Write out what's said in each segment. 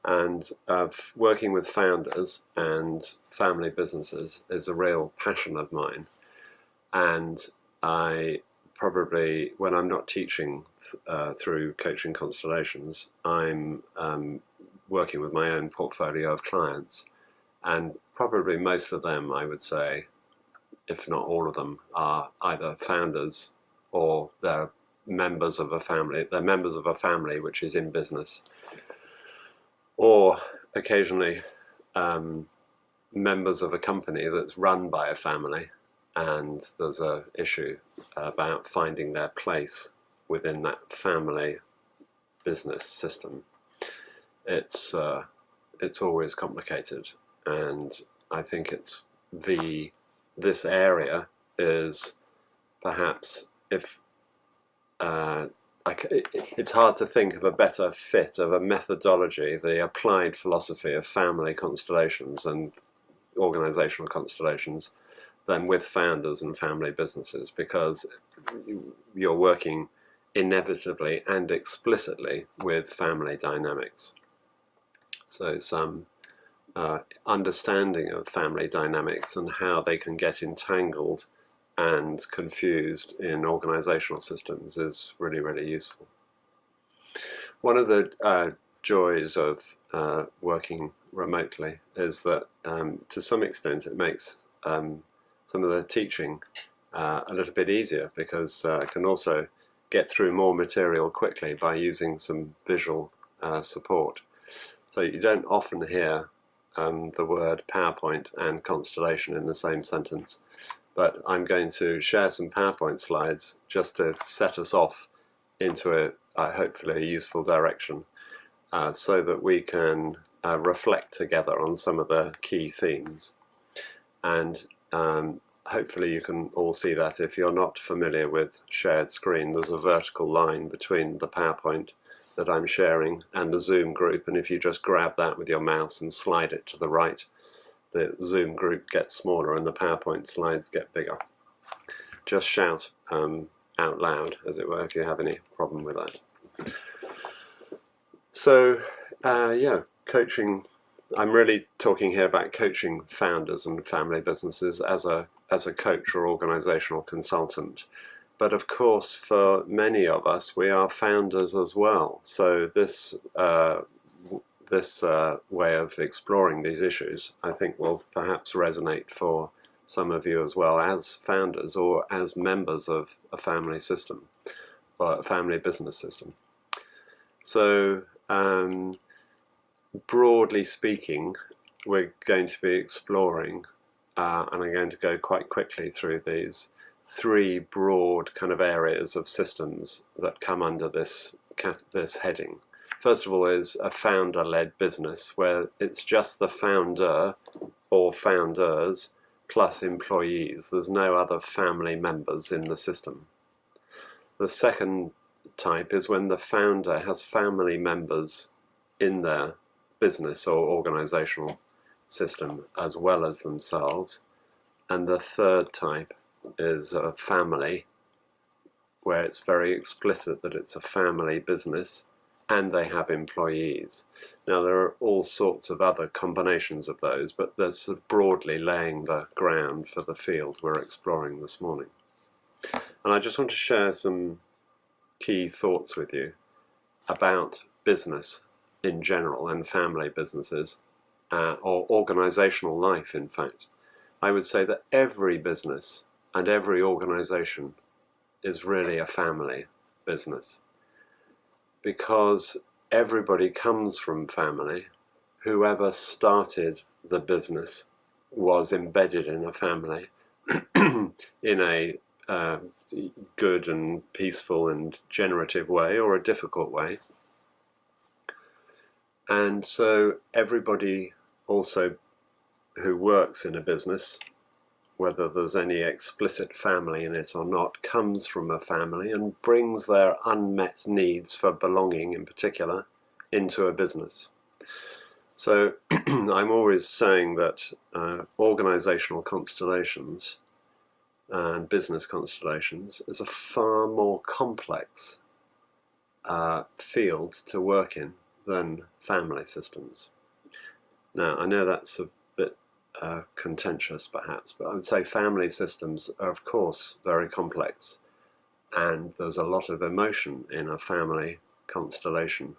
And working with founders and family businesses is a real passion of mine. And I probably, when I'm not teaching through coaching constellations, I'm working with my own portfolio of clients. And probably most of them, I would say, if not all of them, are either founders or they're members of a family. They're members of a family which is in business, or occasionally members of a company that's run by a family, and there's an issue about finding their place within that family business system. It's always complicated, and I think this area is perhaps, if it's hard to think of a better fit of a methodology, the applied philosophy of family constellations and organizational constellations, than with founders and family businesses, because you're working inevitably and explicitly with family dynamics. So some understanding of family dynamics and how they can get entangled and confused in organizational systems is really, really useful. One of the joys of working remotely is that to some extent it makes some of the teaching a little bit easier, because I can also get through more material quickly by using some visual support. So you don't often hear the word PowerPoint and constellation in the same sentence, but I'm going to share some PowerPoint slides just to set us off into hopefully a useful direction, so that we can reflect together on some of the key themes. And hopefully you can all see that. If you're not familiar with shared screen, there's a vertical line between the PowerPoint that I'm sharing and the Zoom group, and if you just grab that with your mouse and slide it to the right, the Zoom group gets smaller and the PowerPoint slides get bigger. Just shout out loud, as it were, if you have any problem with that. So yeah, coaching, I'm really talking here about coaching founders and family businesses as a coach or organizational consultant. But of course, for many of us, we are founders as well. So this way of exploring these issues, I think, will perhaps resonate for some of you as well, as founders or as members of a family system or a family business system. So broadly speaking, we're going to be exploring, and I'm going to go quite quickly through these three broad kind of areas of systems that come under this heading. First of all is a founder-led business, where it's just the founder or founders plus employees. There's no other family members in the system. The second type is when the founder has family members in their business or organizational system as well as themselves. And the third type is a family, where it's very explicit that it's a family business and they have employees. Now there are all sorts of other combinations of those, but there's sort of broadly laying the ground for the field we're exploring this morning. And I just want to share some key thoughts with you about business in general and family businesses, or organizational life. In fact, I would say that every business and every organization is really a family business, because everybody comes from family. Whoever started the business was embedded in a family in a good and peaceful and generative way, or a difficult way. And so everybody also who works in a business, whether there's any explicit family in it or not, comes from a family and brings their unmet needs for belonging in particular into a business. So I'm always saying that organizational constellations and business constellations is a far more complex field to work in than family systems. Now, I know that's a bit contentious perhaps, but I would say family systems are of course very complex, and there's a lot of emotion in a family constellation.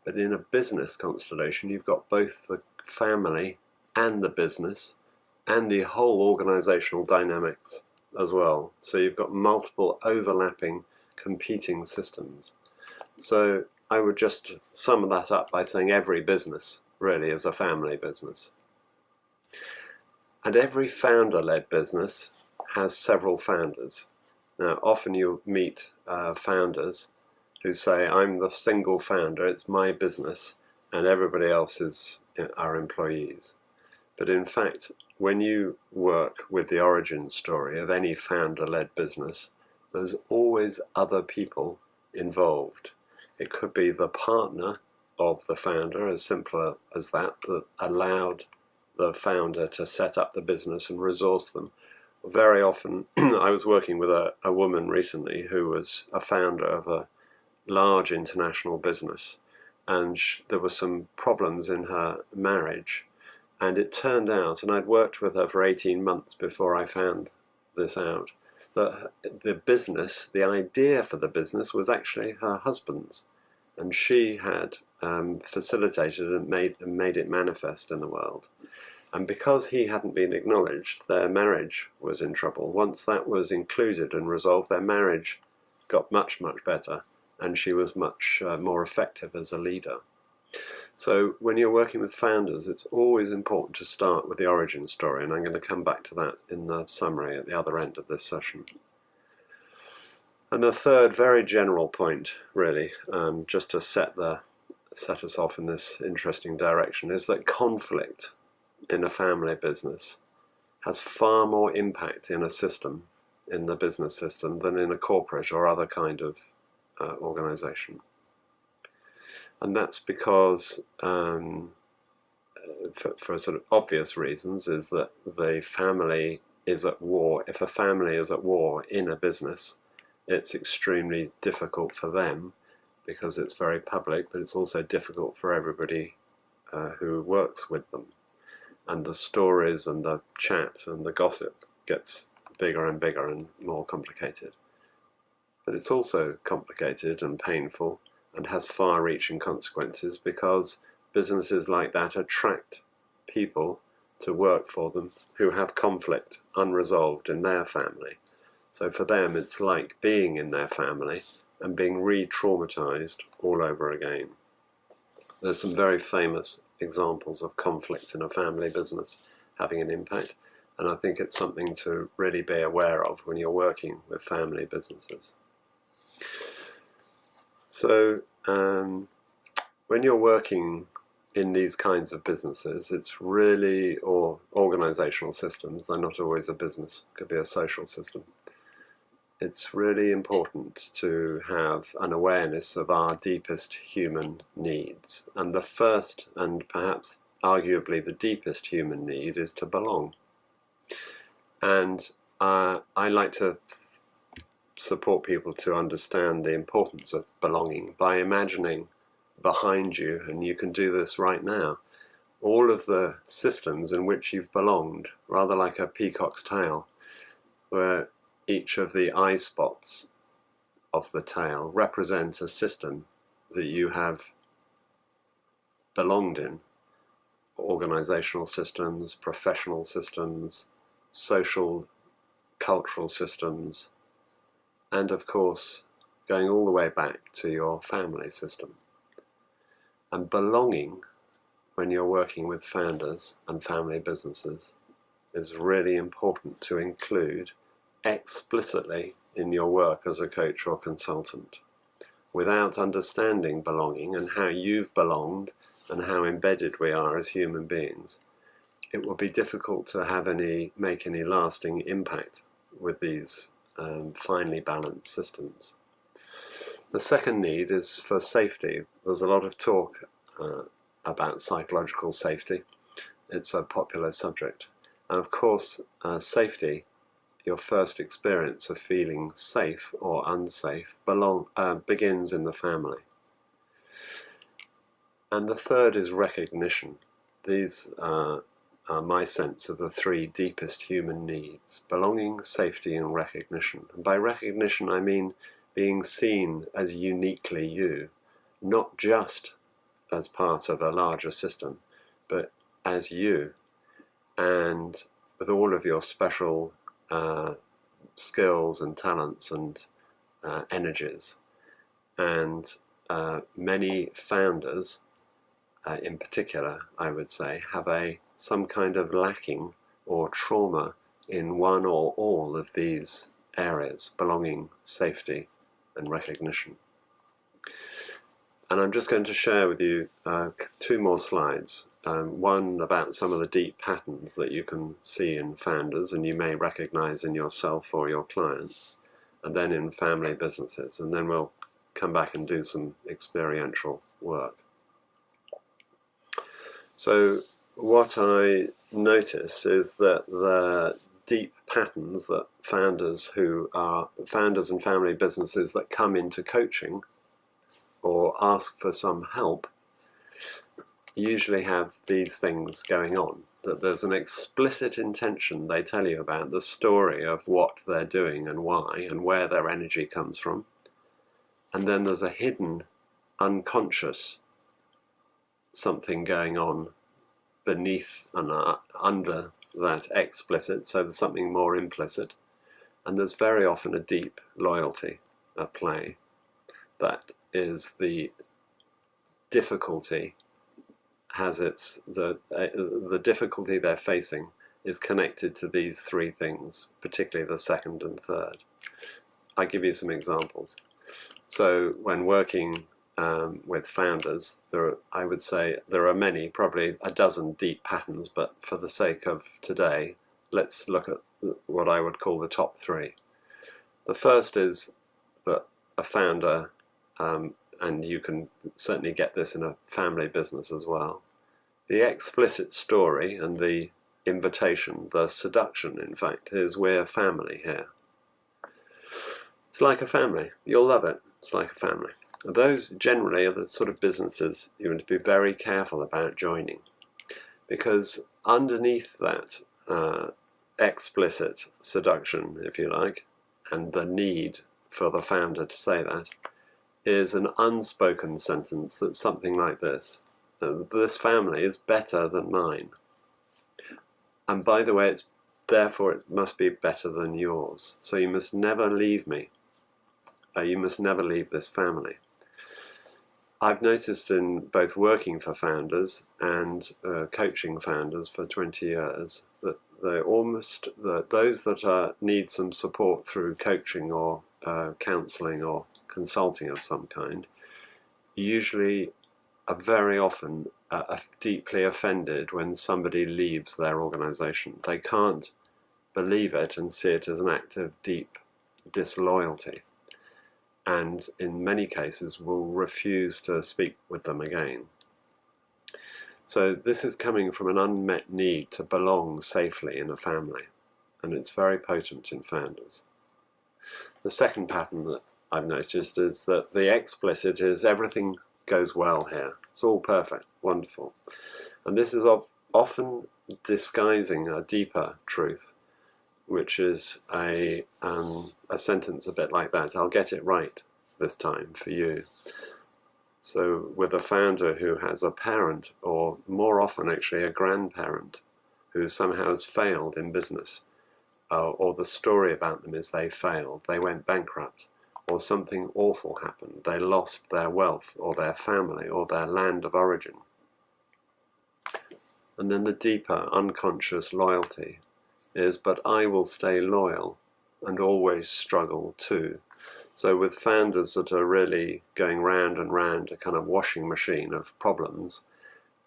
But in a business constellation, you've got both the family and the business and the whole organizational dynamics as well. So you've got multiple overlapping, competing systems. So I would just sum that up by saying every business really is a family business. And every founder-led business has several founders. Now, often you'll meet founders who say, I'm the single founder, it's my business, and everybody else is our employees. But in fact, when you work with the origin story of any founder-led business, there's always other people involved. It could be the partner of the founder, as simple as that allowed the founder to set up the business and resource them. Very often, I was working with a woman recently who was a founder of a large international business, and there were some problems in her marriage, and it turned out, and I'd worked with her for 18 months before I found this out, that the business, the idea for the business was actually her husband's, and she had facilitated and made it manifest in the world. And because he hadn't been acknowledged, their marriage was in trouble. Once that was included and resolved, their marriage got much, much better, and she was much more effective as a leader. So when you're working with founders, it's always important to start with the origin story, and I'm going to come back to that in the summary at the other end of this session. And the third very general point, really, just to set us off in this interesting direction, is that conflict in a family business has far more impact in a system, in the business system, than in a corporate or other kind of organization. And that's because, for sort of obvious reasons, is that the family is at war. If a family is at war in a business, it's extremely difficult for them because it's very public, but it's also difficult for everybody who works with them. And the stories and the chat and the gossip gets bigger and bigger and more complicated. But it's also complicated and painful and has far-reaching consequences because businesses like that attract people to work for them who have conflict unresolved in their family. So for them, it's like being in their family and being re-traumatized all over again. There's some very famous examples of conflict in a family business having an impact, and I think it's something to really be aware of when you're working with family businesses. So when you're working in these kinds of businesses, it's really, or organizational systems, they're not always a business, it could be a social system. It's really important to have an awareness of our deepest human needs. And the first, and perhaps arguably the deepest human need, is to belong. And I like to support people to understand the importance of belonging by imagining behind you, and you can do this right now, all of the systems in which you've belonged, rather like a peacock's tail, where each of the eye spots of the tail represents a system that you have belonged in. Organizational systems, professional systems, social, cultural systems, and of course, going all the way back to your family system. And belonging, when you're working with founders and family businesses, is really important to include explicitly in your work as a coach or consultant. Without understanding belonging and how you've belonged and how embedded we are as human beings, it will be difficult to make any lasting impact with these finely balanced systems. The second need is for safety. There's a lot of talk about psychological safety. It's a popular subject. And of course, safety, your first experience of feeling safe or unsafe, begins in the family. And the third is recognition. These are my sense of the three deepest human needs: belonging, safety, and recognition. And by recognition I mean being seen as uniquely you, not just as part of a larger system, but as you, and with all of your special skills and talents and energies. And many founders, in particular, I would say, have some kind of lacking or trauma in one or all of these areas: belonging, safety, and recognition. And I'm just going to share with you two more slides. One about some of the deep patterns that you can see in founders and you may recognize in yourself or your clients, and then in family businesses. And then we'll come back and do some experiential work. So what I notice is that the deep patterns that founders and family businesses that come into coaching or ask for some help usually have these things going on. That there's an explicit intention. They tell you about the story of what they're doing and why and where their energy comes from. And then there's a hidden, unconscious something going on beneath and under that explicit, so there's something more implicit. And there's very often a deep loyalty at play. That is the difficulty, the difficulty they're facing is connected to these three things, particularly the second and third. I'll give you some examples. So when working with founders, I would say there are many, probably a dozen deep patterns, but for the sake of today, let's look at what I would call the top three. The first is that a founder, and you can certainly get this in a family business as well, the explicit story and the invitation, the seduction, in fact, is we're family here. It's like a family. You'll love it. It's like a family. Those generally are the sort of businesses you want to be very careful about joining, because underneath that explicit seduction, if you like, and the need for the founder to say that, is an unspoken sentence that's something like this: this family is better than mine. And by the way, therefore it must be better than yours. So you must never leave me. You must never leave this family. I've noticed in both working for founders and coaching founders for 20 years that those that need some support through coaching or counselling or consulting of some kind usually are very often deeply offended when somebody leaves their organisation. They can't believe it and see it as an act of deep disloyalty, and in many cases will refuse to speak with them again. So this is coming from an unmet need to belong safely in a family, and it's very potent in founders. The second pattern that I've noticed is that the explicit is everything goes well here. It's all perfect, wonderful. And this is often disguising a deeper truth, which is a sentence a bit like that: I'll get it right this time for you. So with a founder who has a parent, or more often actually a grandparent, who somehow has failed in business, or the story about them is they failed, they went bankrupt, or something awful happened, they lost their wealth or their family or their land of origin. And then the deeper unconscious loyalty is, but I will stay loyal and always struggle too. So with founders that are really going round and round a kind of washing machine of problems,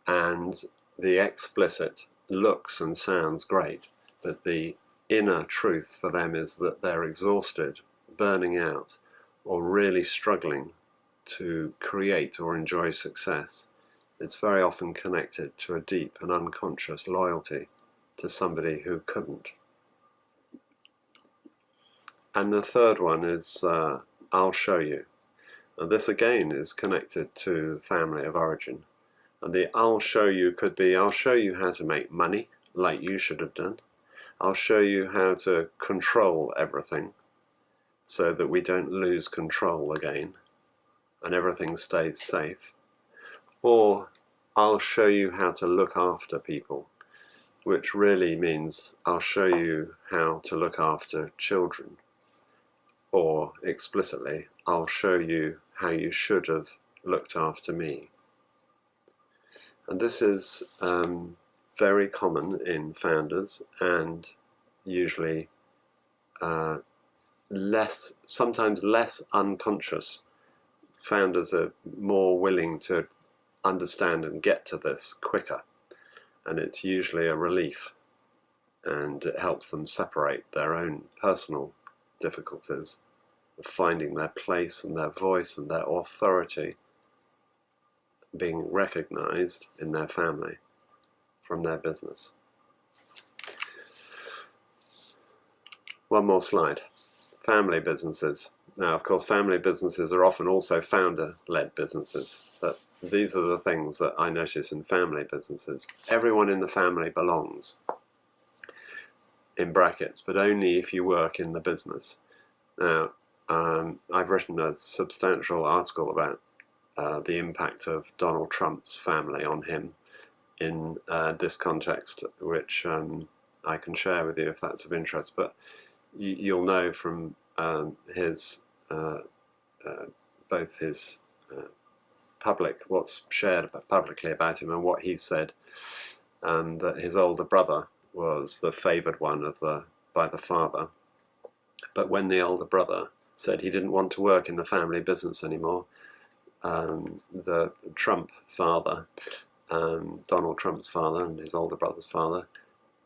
and the explicit looks and sounds great, but the inner truth for them is that they're exhausted, burning out, or really struggling to create or enjoy success, it's very often connected to a deep and unconscious loyalty to somebody who couldn't. And the third one is I'll show you. And this again is connected to family of origin. And the I'll show you could be, I'll show you how to make money like you should have done. I'll show you how to control everything so that we don't lose control again and everything stays safe. Or I'll show you how to look after people, which really means I'll show you how to look after children. Or explicitly, I'll show you how you should have looked after me. And this is very common in founders, and usually sometimes less unconscious. Founders are more willing to understand and get to this quicker, and it's usually a relief, and it helps them separate their own personal difficulties of finding their place and their voice and their authority being recognized in their family from their business. One more slide. Family businesses. Now, of course, family businesses are often also founder-led businesses, but these are the things that I notice in family businesses. Everyone in the family belongs, in brackets, but only if you work in the business. Now, I've written a substantial article about the impact of Donald Trump's family on him in this context, which I can share with you if that's of interest. But you'll know from his both his what's shared publicly about him and what he said, that his older brother was the favoured one by the father. But when the older brother said he didn't want to work in the family business anymore, the Trump father, Donald Trump's father and his older brother's father,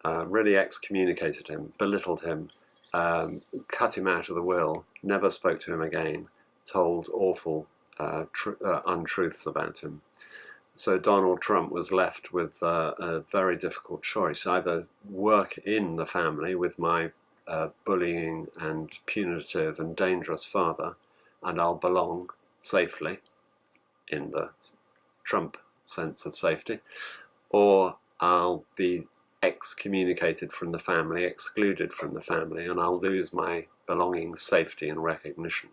really excommunicated him, belittled him, cut him out of the will, never spoke to him again, told awful untruths about him. So Donald Trump was left with a very difficult choice: either work in the family with my bullying and punitive and dangerous father, and I'll belong safely in the Trump sense of safety, or I'll be excommunicated from the family, excluded from the family, and I'll lose my belonging, safety and recognition.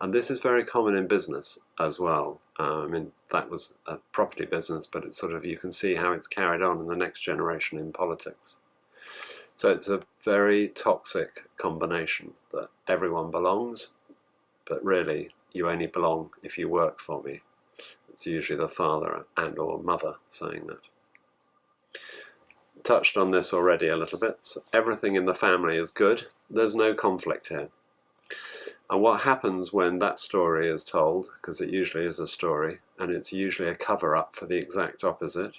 And this is very common in business as well. I mean, that was a property business, but it's sort of, you can see how it's carried on in the next generation in politics. So it's a very toxic combination that everyone belongs, but really you only belong if you work for me. It's usually the father and or mother saying that. Touched on this already a little bit. So everything in the family is good. There's no conflict here. And what happens when that story is told, because it usually is a story, and it's usually a cover-up for the exact opposite,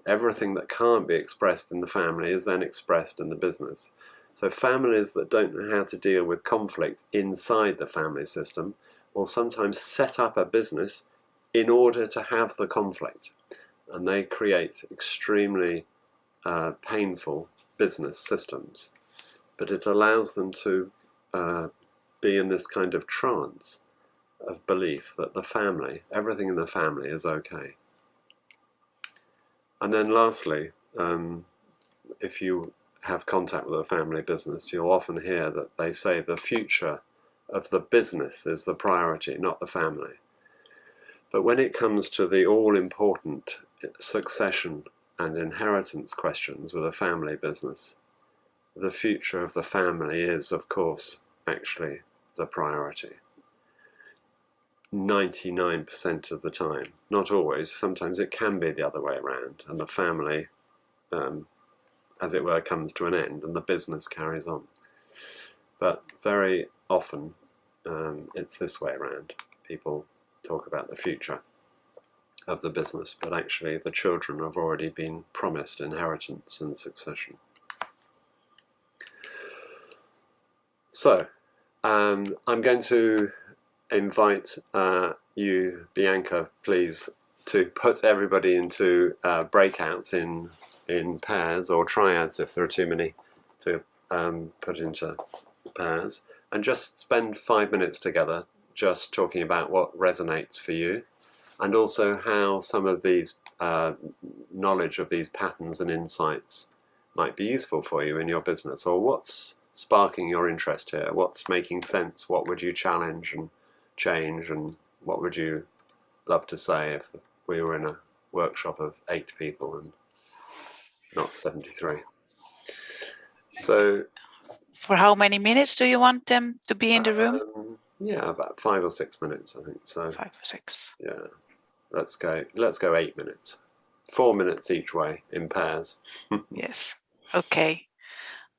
everything that can't be expressed in the family is then expressed in the business. So families that don't know how to deal with conflict inside the family system will sometimes set up a business in order to have the conflict. And they create extremely painful business systems. But it allows them to be in this kind of trance of belief that the family, everything in the family is okay. And then lastly, if you have contact with a family business, you'll often hear that they say the future of the business is the priority, not the family. But when it comes to the all-important succession and inheritance questions with a family business, the future of the family is, of course, actually the priority. 99% of the time, not always, sometimes it can be the other way around, and the family, as it were, comes to an end and the business carries on. But very often it's this way around. People talk about the future of the business, but actually the children have already been promised inheritance and succession. So I'm going to invite you, Bianca, please, to put everybody into breakouts in pairs or triads if there are too many to put into pairs, and just spend 5 minutes together just talking about what resonates for you. and also how some of these knowledge of these patterns and insights might be useful for you in your business, or what's sparking your interest here, what's making sense, what would you challenge and change, and what would you love to say if we were in a workshop of 8 people and not 73. So for how many minutes do you want them to be in the room? Yeah, about 5 or 6 minutes, I think. So 5 or 6. Yeah, let's go 8 minutes. 4 minutes each way in pairs. Yes. Okay.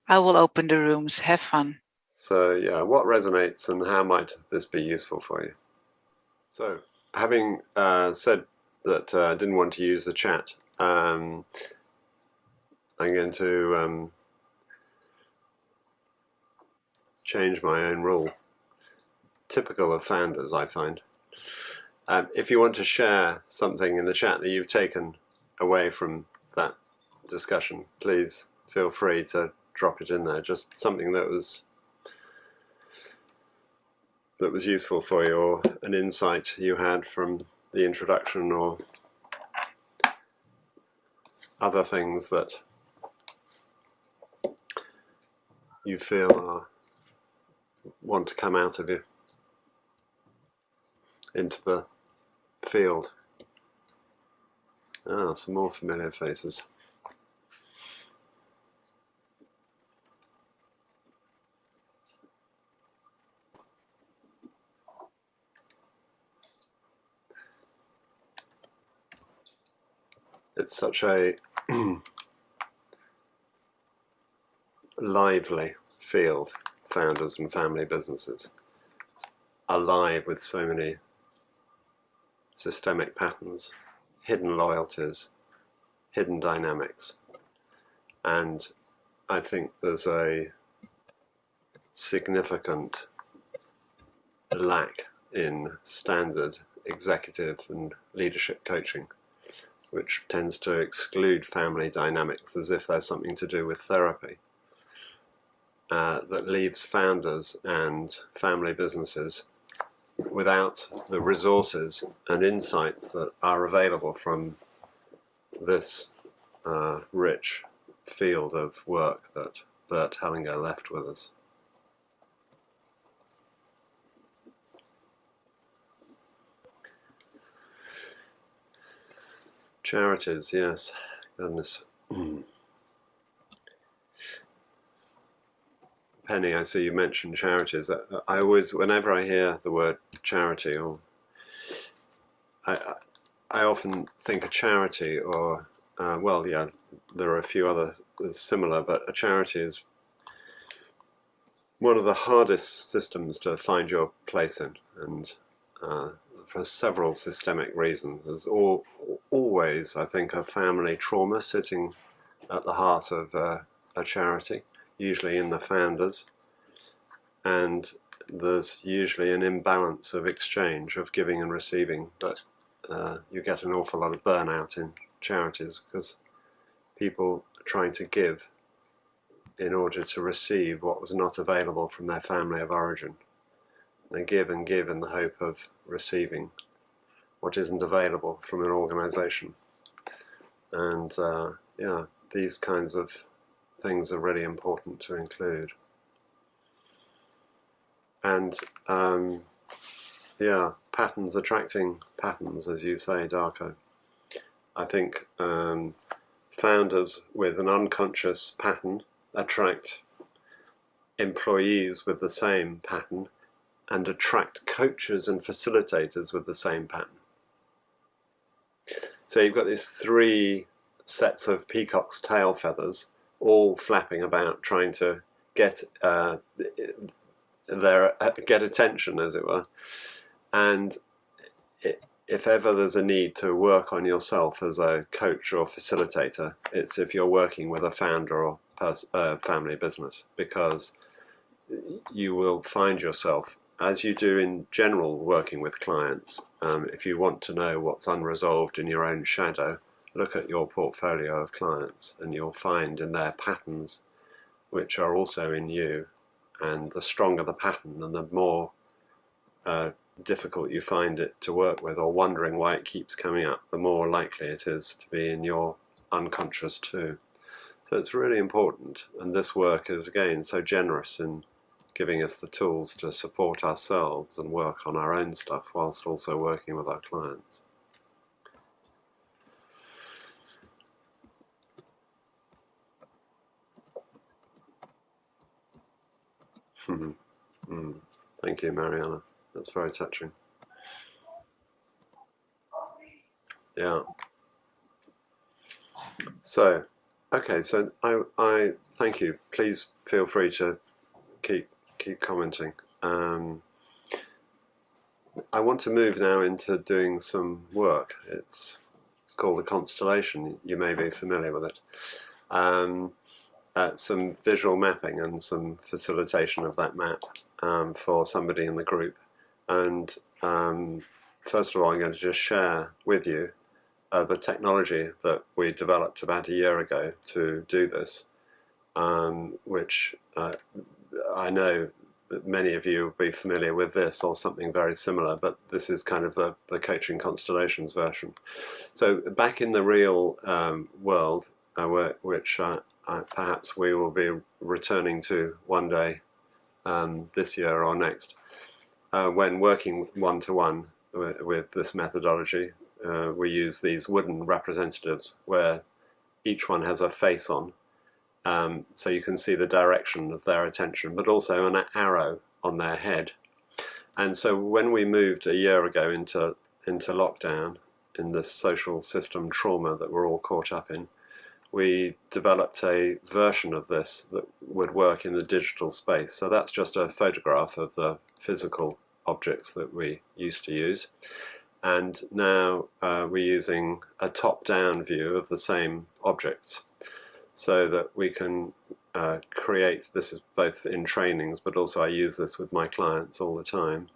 I will open the rooms. Have fun. So yeah, what resonates and how might this be useful for you? So having said that I didn't want to use the chat, I'm going to change my own rule. Typical of founders, I find. If you want to share something in the chat that you've taken away from that discussion, please feel free to drop it in there. Just something that was useful for you, or an insight you had from the introduction, or other things that you feel want to come out of you into the field. Some more familiar faces. It's such a lively field, founders and family businesses. It's alive with so many systemic patterns, hidden loyalties, hidden dynamics. And I think there's a significant lack in standard executive and leadership coaching, which tends to exclude family dynamics as if there's something to do with therapy, that leaves founders and family businesses without the resources and insights that are available from this rich field of work that Bert Hellinger left with us. Charities, yes, goodness. Penny, I see you mentioned charities. I always, whenever I hear the word charity, or I often think a charity, or well, yeah, there are a few other similar, but a charity is one of the hardest systems to find your place in, and for several systemic reasons. There's always, I think, a family trauma sitting at the heart of a charity, usually in the founders, and there's usually an imbalance of exchange, of giving and receiving, but you get an awful lot of burnout in charities because people are trying to give in order to receive what was not available from their family of origin. They give and give in the hope of receiving what isn't available from an organization. And yeah, these kinds of things are really important to include. And yeah, patterns attracting patterns, as you say, Darko. I think founders with an unconscious pattern attract employees with the same pattern, and attract coaches and facilitators with the same pattern. So you've got these 3 sets of peacock's tail feathers all flapping about, trying to get get attention, as it were. And if ever there's a need to work on yourself as a coach or facilitator, it's if you're working with a founder or family business, because you will find yourself, as you do in general working with clients, if you want to know what's unresolved in your own shadow, look at your portfolio of clients and you'll find in their patterns which are also in you. And the stronger the pattern and the more difficult you find it to work with, or wondering why it keeps coming up, the more likely it is to be in your unconscious too. So it's really important, and this work is again so generous in giving us the tools to support ourselves and work on our own stuff whilst also working with our clients. Thank you, Mariana. That's very touching. Yeah. So, okay. So I thank you. Please feel free to keep commenting. I want to move now into doing some work. It's called the constellation. You may be familiar with it. Some visual mapping and some facilitation of that map for somebody in the group. And first of all, I'm going to just share with you the technology that we developed about a year ago to do this, which I know that many of you will be familiar with this or something very similar, but this is kind of the coaching constellations version. So back in the real world, which perhaps we will be returning to one day this year or next, when working one-to-one with this methodology, we use these wooden representatives where each one has a face on, so you can see the direction of their attention, but also an arrow on their head. And so when we moved a year ago into lockdown, in this social system trauma that we're all caught up in, we developed a version of this that would work in the digital space. So that's just a photograph of the physical objects that we used to use. And now we're using a top-down view of the same objects, so that we can create, this is both in trainings, but also I use this with my clients all the time,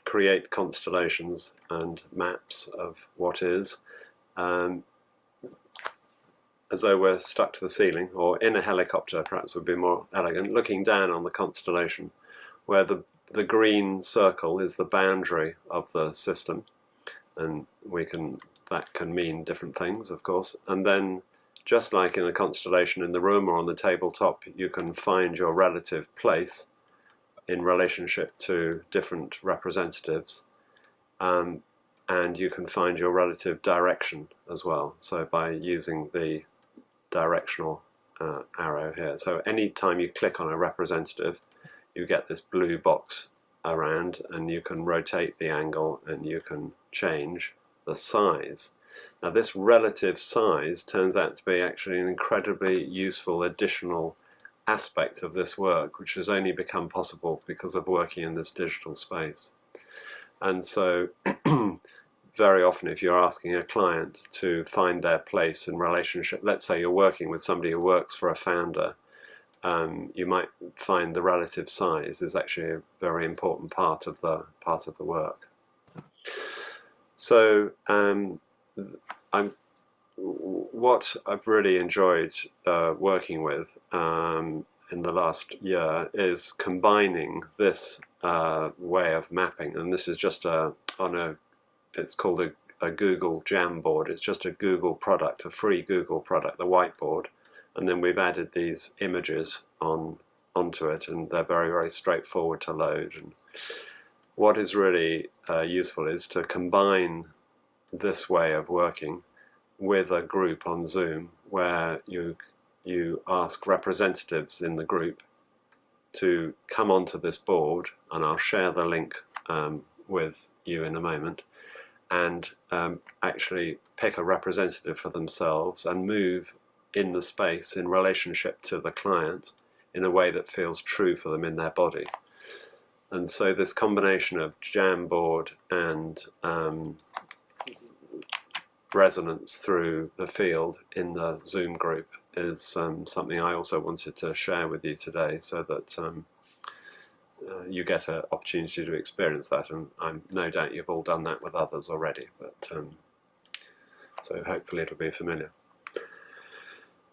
create constellations and maps of what is, as though we're stuck to the ceiling, or in a helicopter perhaps would be more elegant, looking down on the constellation, where the green circle is the boundary of the system, and that can mean different things, of course. And then, just like in a constellation in the room or on the tabletop, you can find your relative place in relationship to different representatives, and you can find your relative direction as well, so by using the directional arrow here. So any time you click on a representative, you get this blue box around, and you can rotate the angle and you can change the size. Now this relative size turns out to be actually an incredibly useful additional aspect of this work, which has only become possible because of working in this digital space. And so very often if you're asking a client to find their place in relationship, let's say you're working with somebody who works for a founder, you might find the relative size is actually a very important part of the work. So what I've really enjoyed working with in the last year is combining this way of mapping, and this is just it's called a Google Jamboard. It's just a Google product, a free Google product, the whiteboard, and then we've added these images onto it, and they're very, very straightforward to load. And what is really useful is to combine this way of working with a group on Zoom, where you ask representatives in the group to come onto this board, and I'll share the link with you in a moment, and actually pick a representative for themselves and move in the space in relationship to the client in a way that feels true for them in their body. And so this combination of Jamboard and resonance through the field in the Zoom group is something I also wanted to share with you today, so that you get an opportunity to experience that, and I'm no doubt you've all done that with others already, but so hopefully it'll be familiar.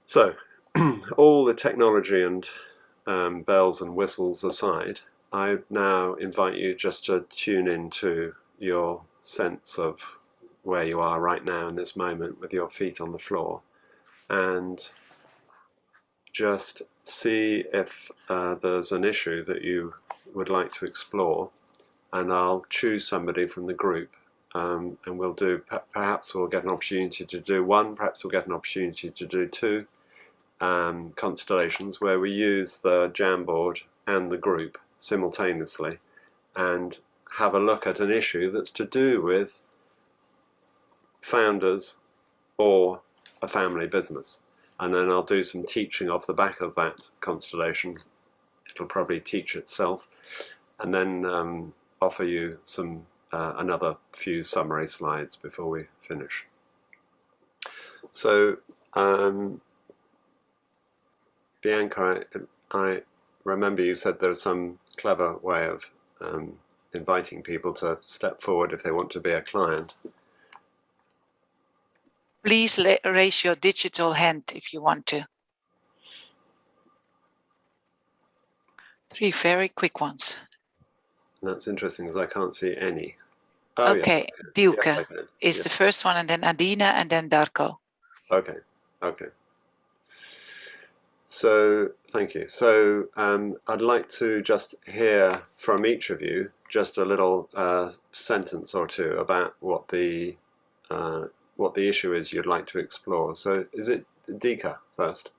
So all the technology and bells and whistles aside, I now invite you just to tune into your sense of where you are right now in this moment with your feet on the floor, and just see if there's an issue that you would like to explore, and I'll choose somebody from the group, and we'll do, perhaps we'll get an opportunity to do one, perhaps we'll get an opportunity to do two constellations where we use the Jamboard and the group simultaneously and have a look at an issue that's to do with founders or a family business. And then I'll do some teaching off the back of that constellation. It'll probably teach itself, and then offer you some another few summary slides before we finish. So Bianca, I remember you said there's some clever way of inviting people to step forward if they want to be a client. Please raise your digital hand if you want to. 3 very quick ones. That's interesting because I can't see any. Oh, okay, yes. Dielke yes, is yes. the first one, and then Adina, and then Darko. Okay, okay. So, thank you. So, I'd like to just hear from each of you just a little sentence or two about what the issue is you'd like to explore. So, is it Dika first?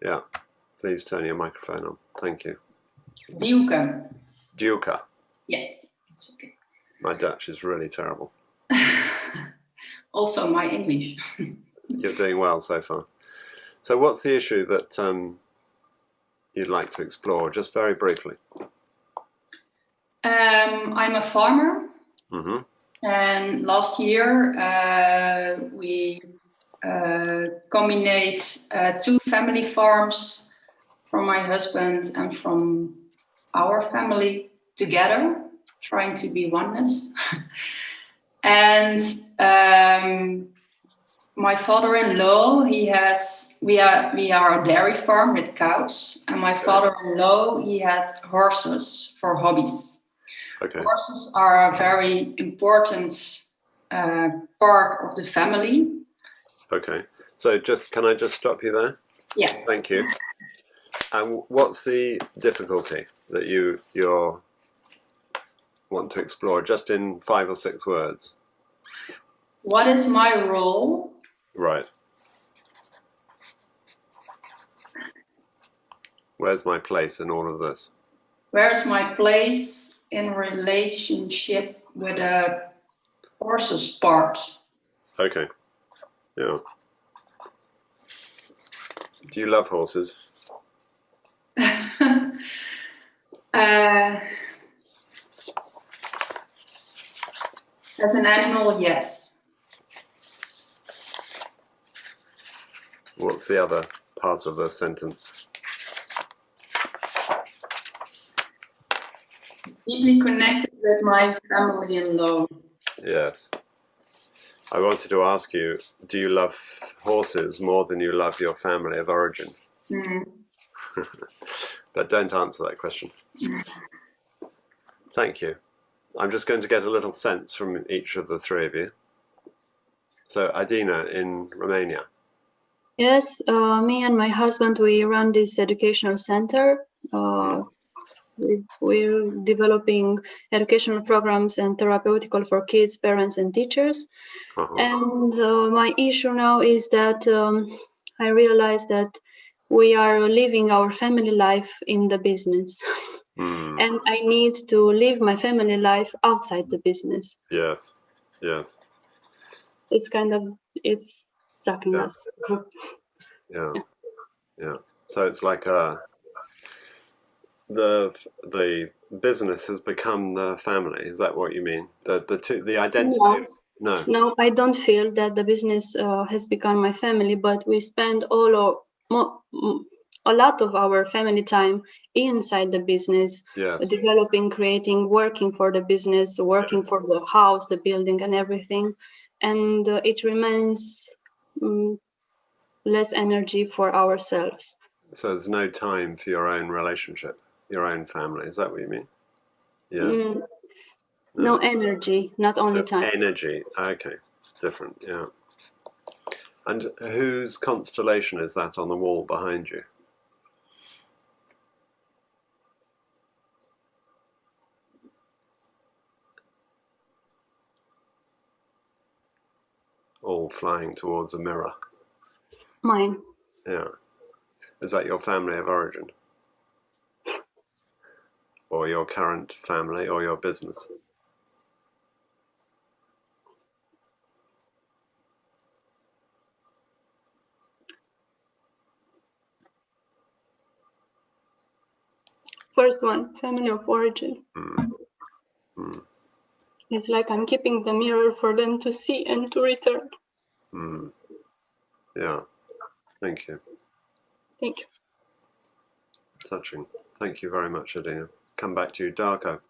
Yeah, please turn your microphone on. Thank you. Dielke. Dielke. Yes, it's okay. My Dutch is really terrible. Also my English. You're doing well so far. So what's the issue that you'd like to explore, just very briefly? I'm a farmer. Mm-hmm. And last year we combined 2 family farms from my husband and from our family together, trying to be oneness. And my father-in-law, we are a dairy farm with cows, and my father-in-law, he had horses for hobbies. Okay. Horses are a very important part of the family. Okay. So can I just stop you there? Yeah. Thank you. And what's the difficulty that you want to explore, just in 5 or 6 words? What is my role? Right. Where's my place in all of this? Where's my place in relationship with the horses part? Okay. Yeah. Do you love horses? As an animal, yes. What's the other part of the sentence? Deeply connected with my family-in-law. Yes. I wanted to ask you, do you love horses more than you love your family of origin? Mm. But don't answer that question. Thank you. I'm just going to get a little sense from each of the 3 of you. So, Adina in Romania. Yes, me and my husband, we run this educational center. We're developing educational programs and therapeutical for kids, parents, and teachers. And my issue now is that I realize that we are living our family life in the business. And I need to live my family life outside the business. Yes, yes. It's sucking us. Yeah, yeah. So it's like the business has become the family. Is that what you mean? The identity? No. No, I don't feel that the business has become my family, but we spend a lot of our family time inside the business, developing, creating, working for the business, working for the house, the building, and everything. And it remains less energy for ourselves. So there's no time for your own relationship? your own family. Is that what you mean? Yeah. No, energy, not only time. Energy. Okay. Different. Yeah. And whose constellation is that on the wall behind you? All flying towards a mirror. Mine. Yeah. Is that your family of origin? Or your current family or your business? First one, family of origin. It's like I'm keeping the mirror for them to see and to return. Yeah. Thank you. Thank you. Touching. Thank you very much, Adina. Come back to you, Darko.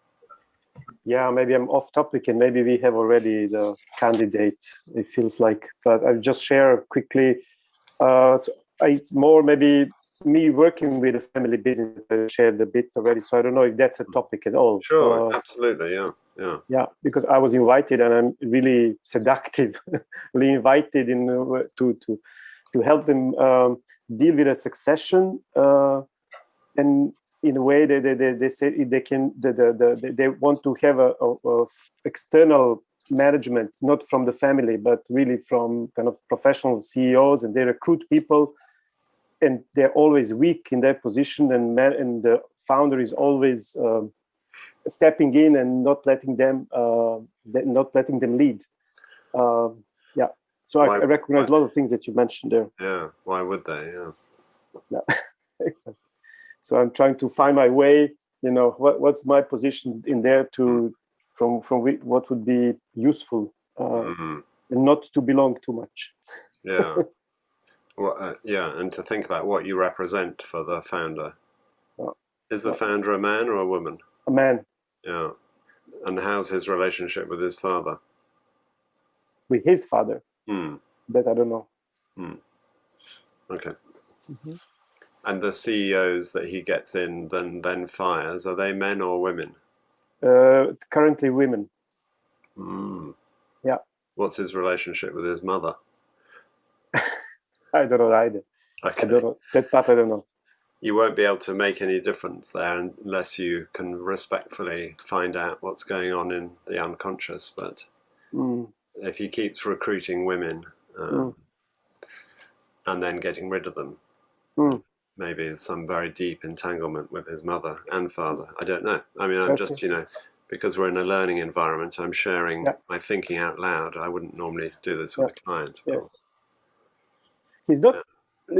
Yeah, maybe I'm off topic and maybe we have already the candidate, it feels like, but I'll just share quickly. It's more maybe me working with a family business. I shared a bit already, so I don't know if that's a topic at all. Sure, absolutely, yeah. Yeah, because I was invited and I'm really seductively invited in to help them deal with a succession and in a way they say they want to have a external management, not from the family, but really from kind of professional CEOs, and they recruit people, and they're always weak in their position, and the founder is always stepping in and not letting them lead. Yeah, so I recognize a lot of things that you mentioned there. Yeah, why would they? Yeah, exactly. So I'm trying to find my way. You know, what's my position in there to from what would be useful and not to belong too much. Yeah. Well, yeah, and to think about what you represent for the founder. Is the founder a man or a woman? A man. Yeah. And how's his relationship with his father? With his father? That I don't know. Okay. And the CEOs that he gets in then fires, are they men or women? Currently women. Yeah. What's his relationship with his mother? I don't know either. Okay. I don't know. That part I don't know. You won't be able to make any difference there unless you can respectfully find out what's going on in the unconscious. But if he keeps recruiting women and then getting rid of them, maybe some very deep entanglement with his mother and father. I don't know. I mean, I'm just, because we're in a learning environment, I'm sharing my thinking out loud. I wouldn't normally do this with a client, of course. He's not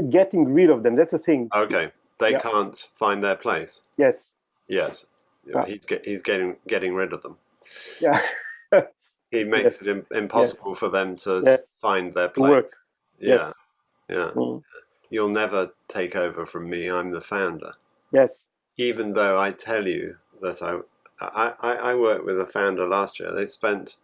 getting rid of them. That's the thing. Okay. They can't find their place. Yes. Yes. He's getting rid of them. Yeah. He makes it impossible for them to find their place. Work. Yeah. Yeah. You'll never take over from me. I'm the founder. Yes. Even though I tell you that I worked with a founder last year. They spent,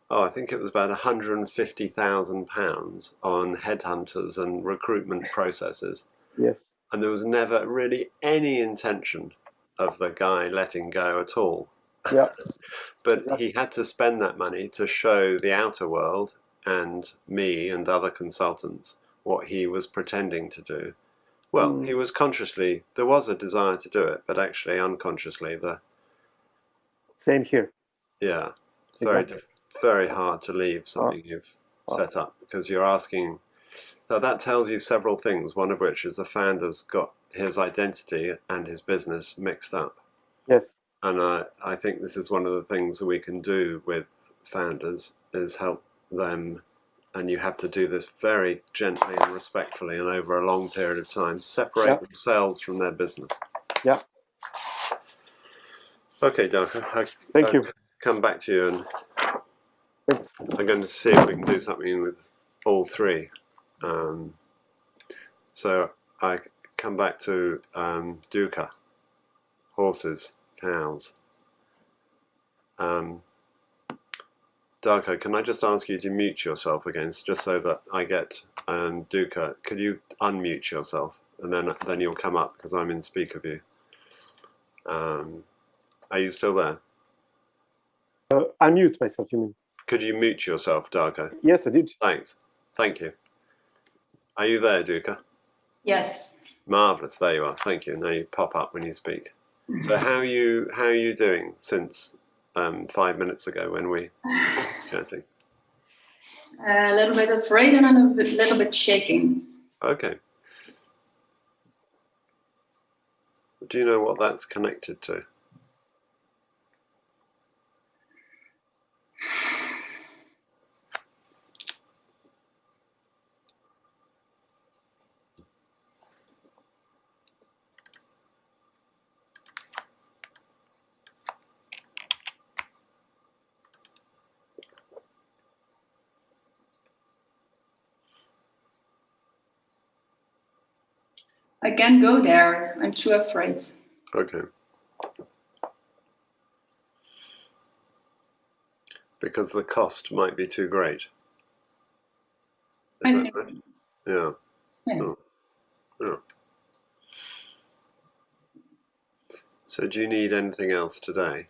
I think it was about £150,000 on headhunters and recruitment processes. Yes. And there was never really any intention of the guy letting go at all. Yeah. But he had to spend that money to show the outer world and me and other consultants what he was pretending to do. Well, he was consciously, there was a desire to do it, but actually unconsciously Same here. Yeah. Very hard to leave something you've set up, because you're asking. So that tells you several things, one of which is the founder's got his identity and his business mixed up. Yes. And I think this is one of the things that we can do with founders, is help them, and you have to do this very gently and respectfully and over a long period of time, separate themselves from their business. Yeah. Okay, Darko. Thank you. Come back to you, and Thanks. I'm going to see if we can do something with all three. So I come back to Dukkha, horses, cows. Darko, can I just ask you to mute yourself again, just so that I get Dukkha? Could you unmute yourself, and then you'll come up, because I'm in speaker view. Are you still there? Unmute myself, you mean? Could you mute yourself, Darko? Yes, I did. Thanks. Thank you. Are you there, Duka? Yes. Marvellous. There you are. Thank you. Now you pop up when you speak. So how are you doing since 5 minutes ago when we chatting? A little bit afraid and a little bit shaking. Okay. Do you know what that's connected to? I can't go there. I'm too afraid. Okay. Because the cost might be too great. Is that right? Yeah. Yeah. Oh. Yeah. So do you need anything else today?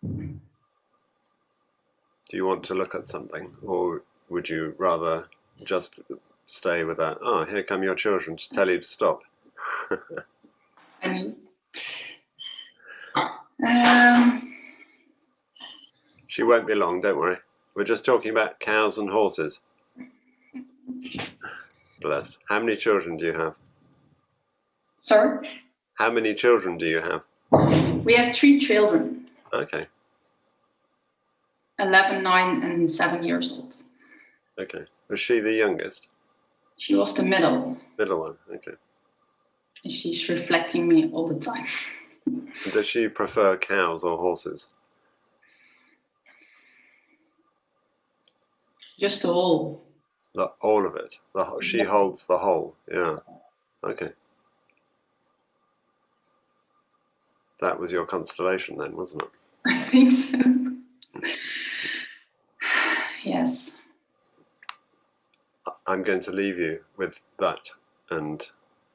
Do you want to look at something, or would you rather just stay with that? Oh, here come your children to tell you to stop. I mean, She won't be long, don't worry. We're just talking about cows and horses. Bless. How many children do you have? sorry? How many children do you have? We have 3 children. Okay. 11, 9 and 7 years old. Okay. Was she the youngest? She was the middle. Middle one. Okay. And she's reflecting me all the time. Does she prefer cows or horses? Just the whole. All of it. She holds the whole. Yeah. Okay. That was your constellation then, wasn't it? I think so. Yes. I'm going to leave you with that and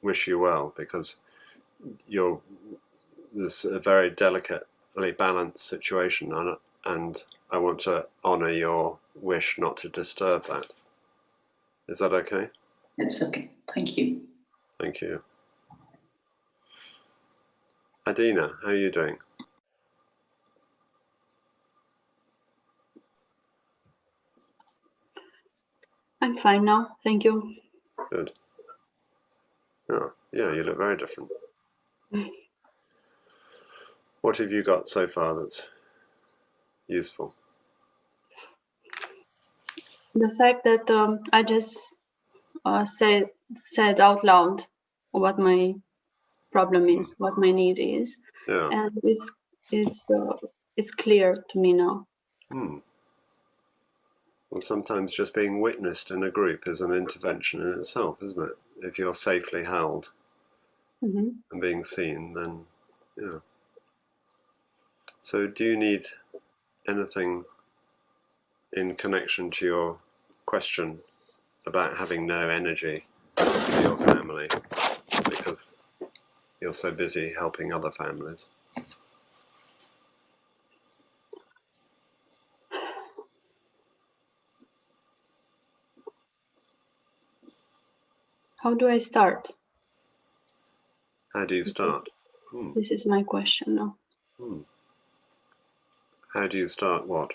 wish you well, because there's a very delicately balanced situation on it, and I want to honour your wish not to disturb that. Is that okay? It's okay. Thank you. Thank you. Adina, how are you doing? I'm fine now, thank you. Good. Oh, yeah, you look very different. What have you got so far that's useful? The fact that I just said out loud what my problem is, what my need is, Yeah. and it's clear to me now. Well, sometimes just being witnessed in a group is an intervention in itself, isn't it? If you're safely held and being seen, then yeah. So do you need anything in connection to your question about having no energy for your family because you're so busy helping other families? How do I start? How do you start? This is my question now. How do you start what?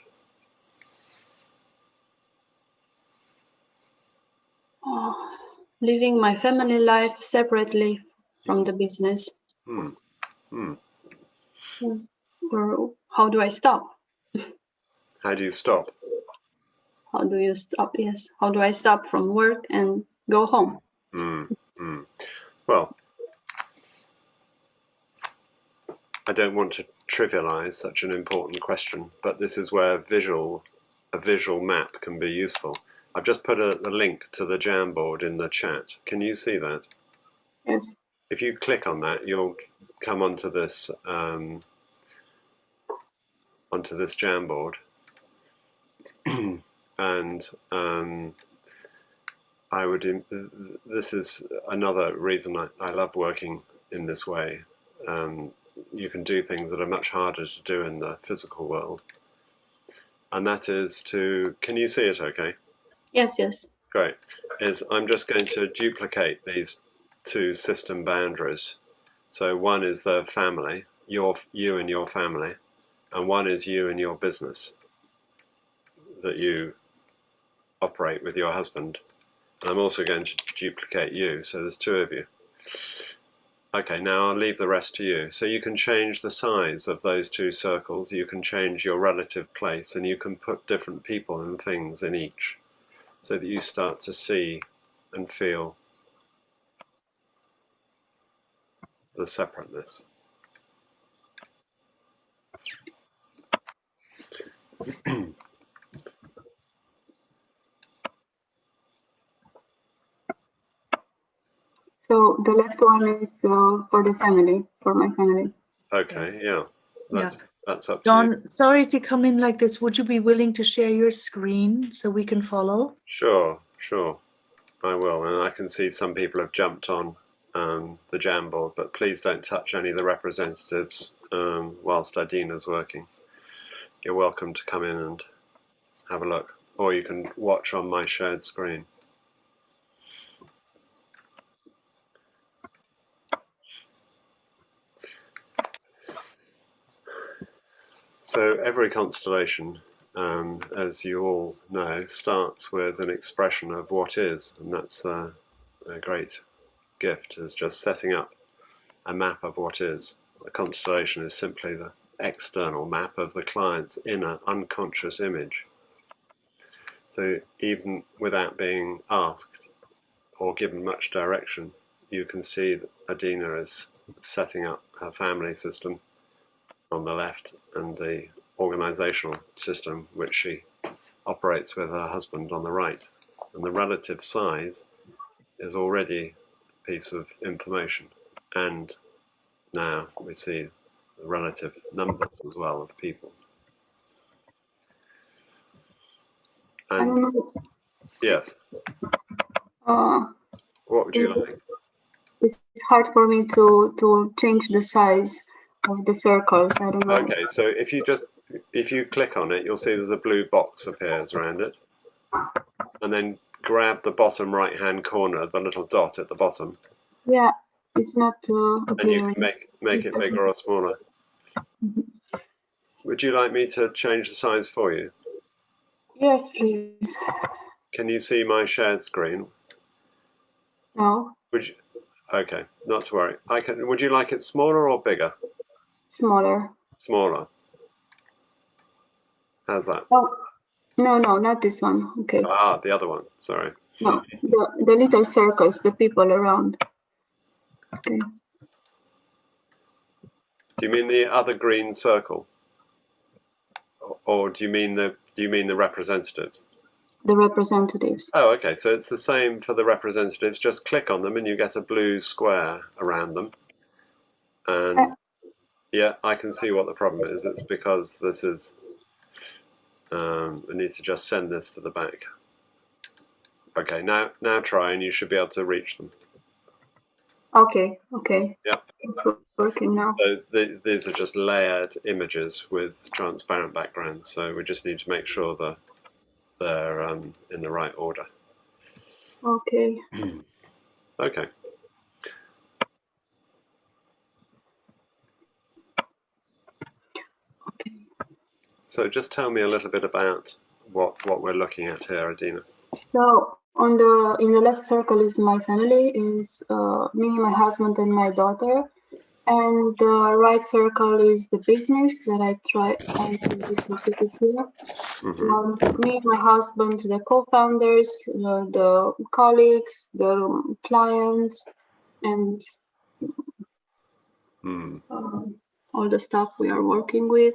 Living my family life separately from the business. Or how do I stop? How do you stop? How do you stop? Yes. How do I stop from work and go home? Well, I don't want to trivialize such an important question, but this is where a visual map can be useful. I've just put a link to the Jamboard in the chat. Can you see that? Yes. If you click on that, you'll come onto this Jamboard, and this is another reason I love working in this way. you can do things that are much harder to do in the physical world. And that is to, can you see it okay? Yes, yes. Great. I'm just going to duplicate these two system boundaries. So one is the family, you and your family, and one is you and your business that you operate with your husband. And I'm also going to duplicate you, so there's two of you. Okay, now I'll leave the rest to you. So you can change the size of those two circles, you can change your relative place, and you can put different people and things in each, so that you start to see and feel the separateness. So the left one is for the family, for my family. Okay, yeah. That's up to John, you. sorry to come in like this. Would you be willing to share your screen so we can follow? Sure, I will. And I can see some people have jumped on the Jamboard, but please don't touch any of the representatives whilst Adina's working. You're welcome to come in and have a look, or you can watch on my shared screen. So every constellation, as you all know, starts with an expression of what is, and that's a great gift, is just setting up a map of what is. A constellation is simply the external map of the client's inner unconscious image. So even without being asked or given much direction, you can see that Adina is setting up her family system on the left and the organizational system which she operates with her husband on the right. And the relative size is already a piece of information. And now we see the relative numbers as well of people. And yes, what would you like? It's hard for me to change the size of the circles. I don't know. Okay, so if you click on it, you'll see there's a blue box appears around it, and then grab the bottom right hand corner, the little dot at the bottom. Yeah, it's not and you can make it bigger or smaller. Would you like me to change the size for you? Yes, please. Can you see my shared screen? No. Would you? Okay, not to worry. I can. Would you like it smaller or bigger? Smaller. Smaller. How's that? Oh, no, not this one. Okay. Ah, the other one. Sorry. No, the little circles, the people around. Okay. Do you mean the other green circle, or do you mean the representatives? The representatives. Oh, okay. So it's the same for the representatives. Just click on them, and you get a blue square around them. And yeah, I can see what the problem is. It's because this is. I need to just send this to the back. Okay, now try, and you should be able to reach them. Okay. Yeah. It's working now. So these are just layered images with transparent backgrounds. So we just need to make sure that they're in the right order. Okay. Okay. Okay. So just tell me a little bit about what we're looking at here, Adina. So in the left circle is my family, is me, my husband, and my daughter. And the right circle is the business that I duplicate here. Me, my husband, the co-founders, the colleagues, the clients, and all the stuff we are working with.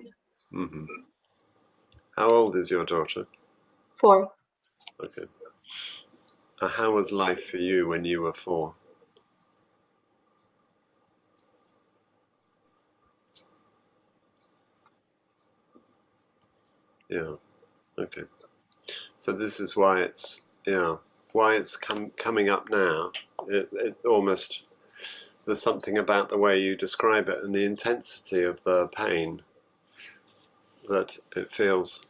How old is your daughter? 4. Okay. How was life for you when you were 4? Yeah. Okay. So this is why it's coming up now. It almost there's something about the way you describe it and the intensity of the pain that it feels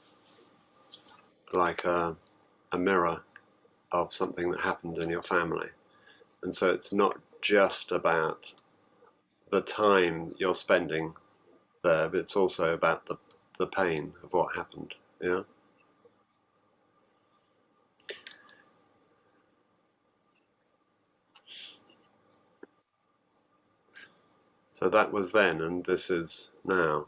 like a mirror of something that happened in your family. And so it's not just about the time you're spending there, but it's also about the pain of what happened. Yeah. So that was then, and this is now.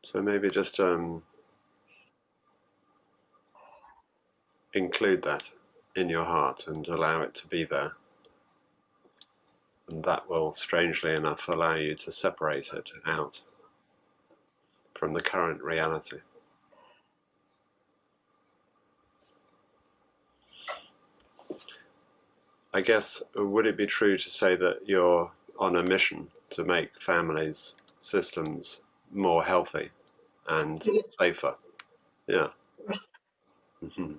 So maybe just include that in your heart and allow it to be there. And that will, strangely enough, allow you to separate it out from the current reality. I guess, would it be true to say that you're on a mission to make families, systems more healthy and safer? Yeah. Mm-hmm.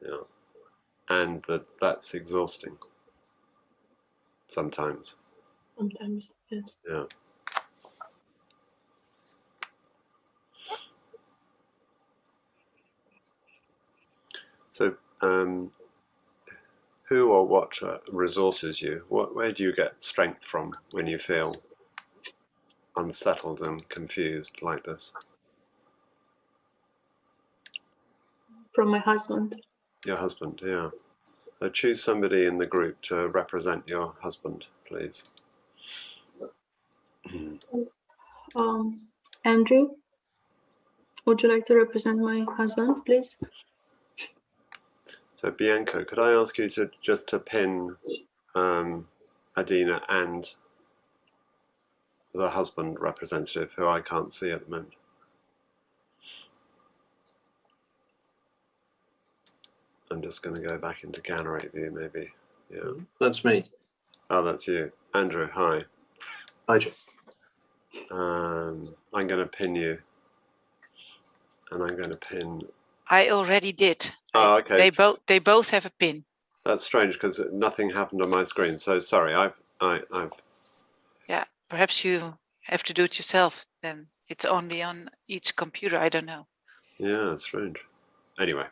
Yeah. And that's exhausting sometimes. Sometimes, yes. Yeah. So, who or what resources you? Where do you get strength from when you feel unsettled and confused like this? From my husband. Your husband, yeah. So choose somebody in the group to represent your husband, please. Andrew, would you like to represent my husband, please? So Bianca, could I ask you to just to pin Adina and the husband representative, who I can't see at the moment? I'm just going to go back into gallery view, maybe. Yeah. That's me. Oh, that's you. Andrew, hi. Hi, John. I'm going to pin you. And I'm going to pin... I already did. Oh, okay. They both have a pin. That's strange because nothing happened on my screen. So sorry, I've... Yeah, perhaps you have to do it yourself. Then it's only on each computer. I don't know. Yeah, it's strange. Anyway.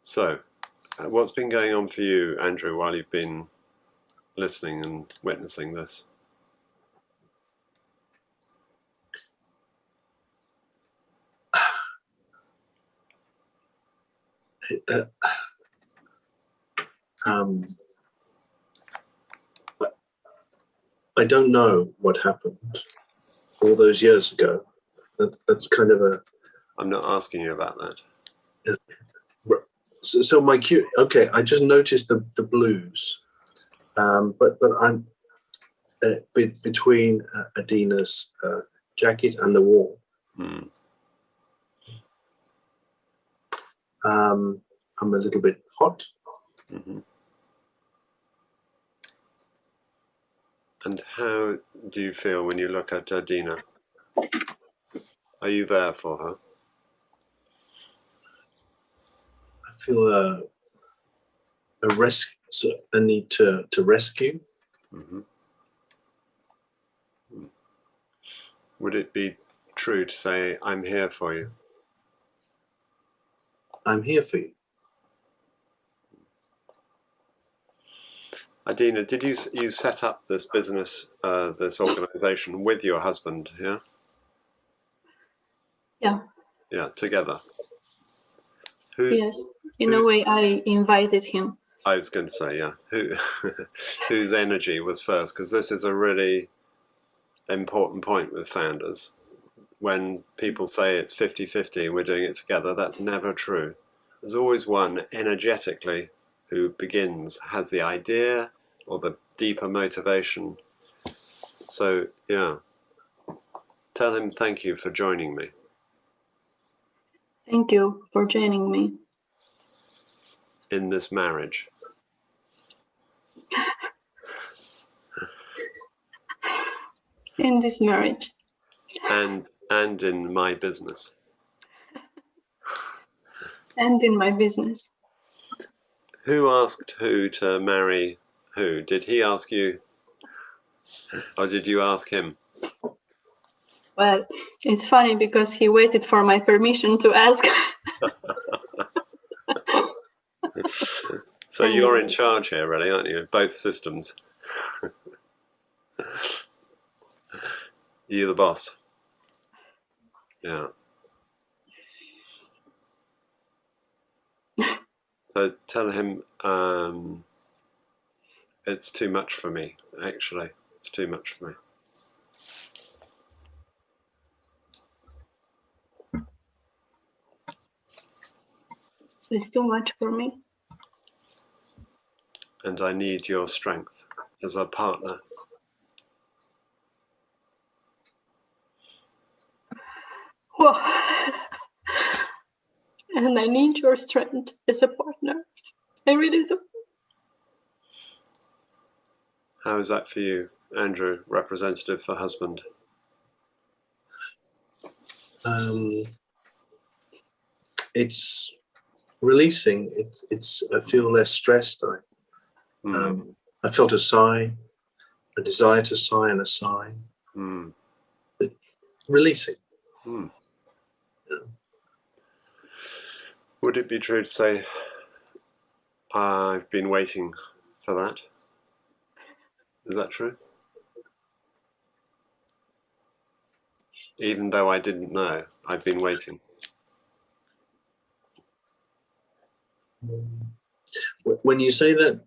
So, what's been going on for you, Andrew, while you've been listening and witnessing this? I don't know what happened all those years ago. That's kind of a... I'm not asking you about that. So my cue... Okay, I just noticed the blues. But I'm between Adina's jacket and the wall. Mm. I'm a little bit hot. Mm-hmm. And how do you feel when you look at Adina? Are you there for her? I feel a need to rescue. Mm-hmm. Would it be true to say, I'm here for you? I'm here for you. Adina, did you set up this business, this organization with your husband, yeah? Yeah. Yeah, together. Yes, in a way I invited him. I was going to say, yeah. Whose energy was first? Because this is a really important point with founders. When people say it's 50-50 and we're doing it together, that's never true. There's always one energetically who has the idea or the deeper motivation. So, yeah. Tell him thank you for joining me. Thank you for joining me. In this marriage. In this marriage. And in my business. And in my business. Who asked who to marry who? Did he ask you, or did you ask him? Well, it's funny because he waited for my permission to ask. So you're in charge here, really, aren't you? Both systems. You're the boss. Yeah. So tell him it's too much for me, actually. It's too much for me. It's too much for me. And I need your strength as a partner. Whoa. And I need your strength as a partner. I really do. How is that for you, Andrew, representative for husband? It's releasing. I feel less stressed. I felt a sigh, a desire to sigh, and a sigh. Releasing. Yeah. Would it be true to say, I've been waiting for that? Is that true? Even though I didn't know, I've been waiting. When you say that,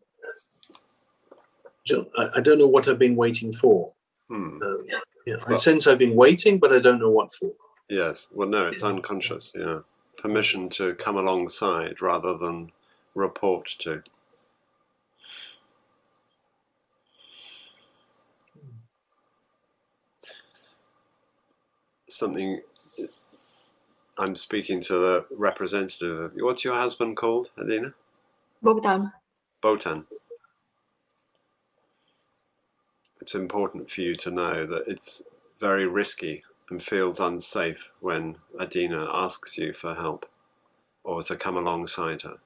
John, I don't know what I've been waiting for. Yeah, I sense I've been waiting, but I don't know what for. Yes. Well, no, it's unconscious. Yeah. Permission to come alongside rather than report to. Something. I'm speaking to the representative. What's your husband called, Adina? Bogdan. Botan. It's important for you to know that it's very risky and feels unsafe when Adina asks you for help or to come alongside her.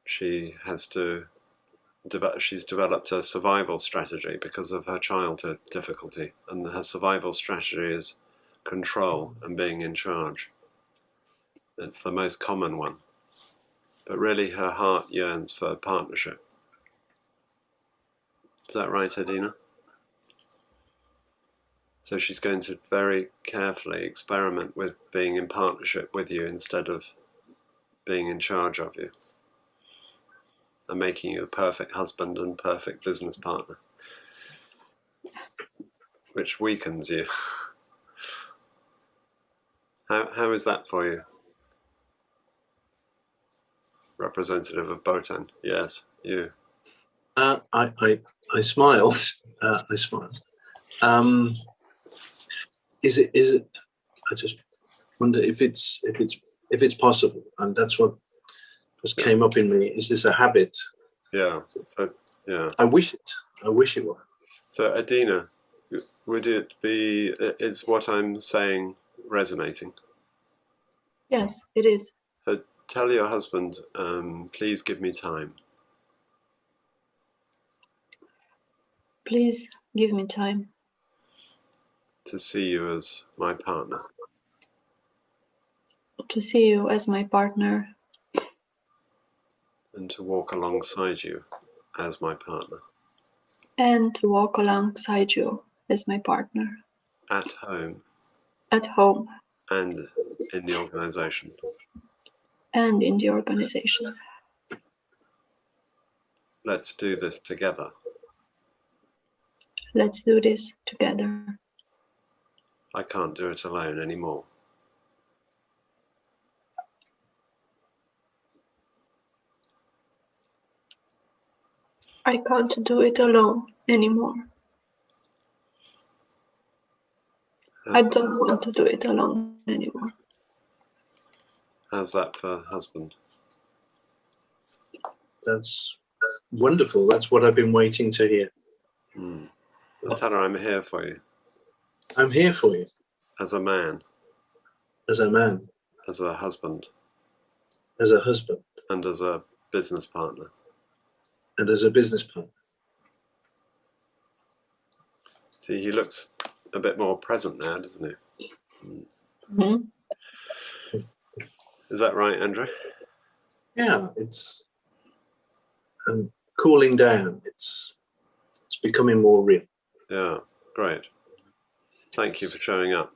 She has to she's developed a survival strategy because of her childhood difficulty, and her survival strategy is control and being in charge. It's the most common one, but really her heart yearns for partnership. Is that right, Adina? So she's going to very carefully experiment with being in partnership with you instead of being in charge of you, and making you the perfect husband and perfect business partner, which weakens you. How is that for you? Representative of Botan. Yes, you. I smiled. I smiled. Is it? I just wonder if it's possible, and that's what just came up in me. Is this a habit? Yeah. So, yeah. I wish it were. So, Adina, would it be? Is what I'm saying resonating? Yes, it is. So tell your husband, please give me time. Please give me time. To see you as my partner. To see you as my partner. And to walk alongside you as my partner. And to walk alongside you as my partner. At home. At home. And in the organization. And in the organization. Let's do this together. Let's do this together. I can't do it alone anymore. I can't do it alone anymore. I don't want to do it alone anymore. How's that for husband? That's wonderful. That's what I've been waiting to hear. Well, tell her I'm here for you. I'm here for you. As a man. As a man. as a husband? As a husband. And as a business partner? And as a business partner. See, he looks a bit more present now, doesn't he? Mm-hmm. Is that right, Andrew? Yeah, it's cooling down. It's becoming more real. Yeah, great. Thank you for showing up.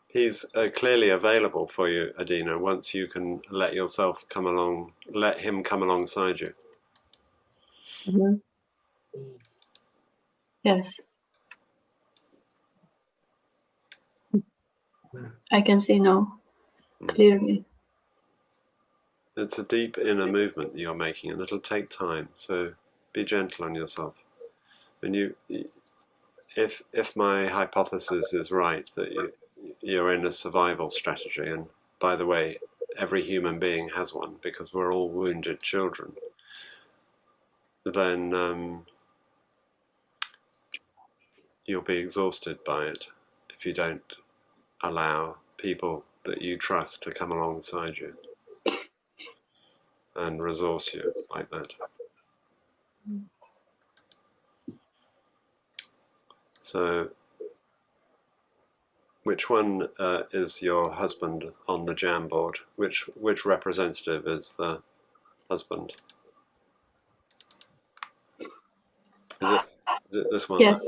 He's clearly available for you, Adina, once you can let yourself come along, let him come alongside you. Mm-hmm. Yes. I can see now clearly. It's a deep inner movement you're making, and it'll take time, so be gentle on yourself. And if my hypothesis is right, that you're in a survival strategy, and by the way, every human being has one because we're all wounded children, then you'll be exhausted by it if you don't allow people that you trust to come alongside you and resource you like that. So, which one is your husband on the Jamboard? Which representative is the husband? Is it this one? Yes.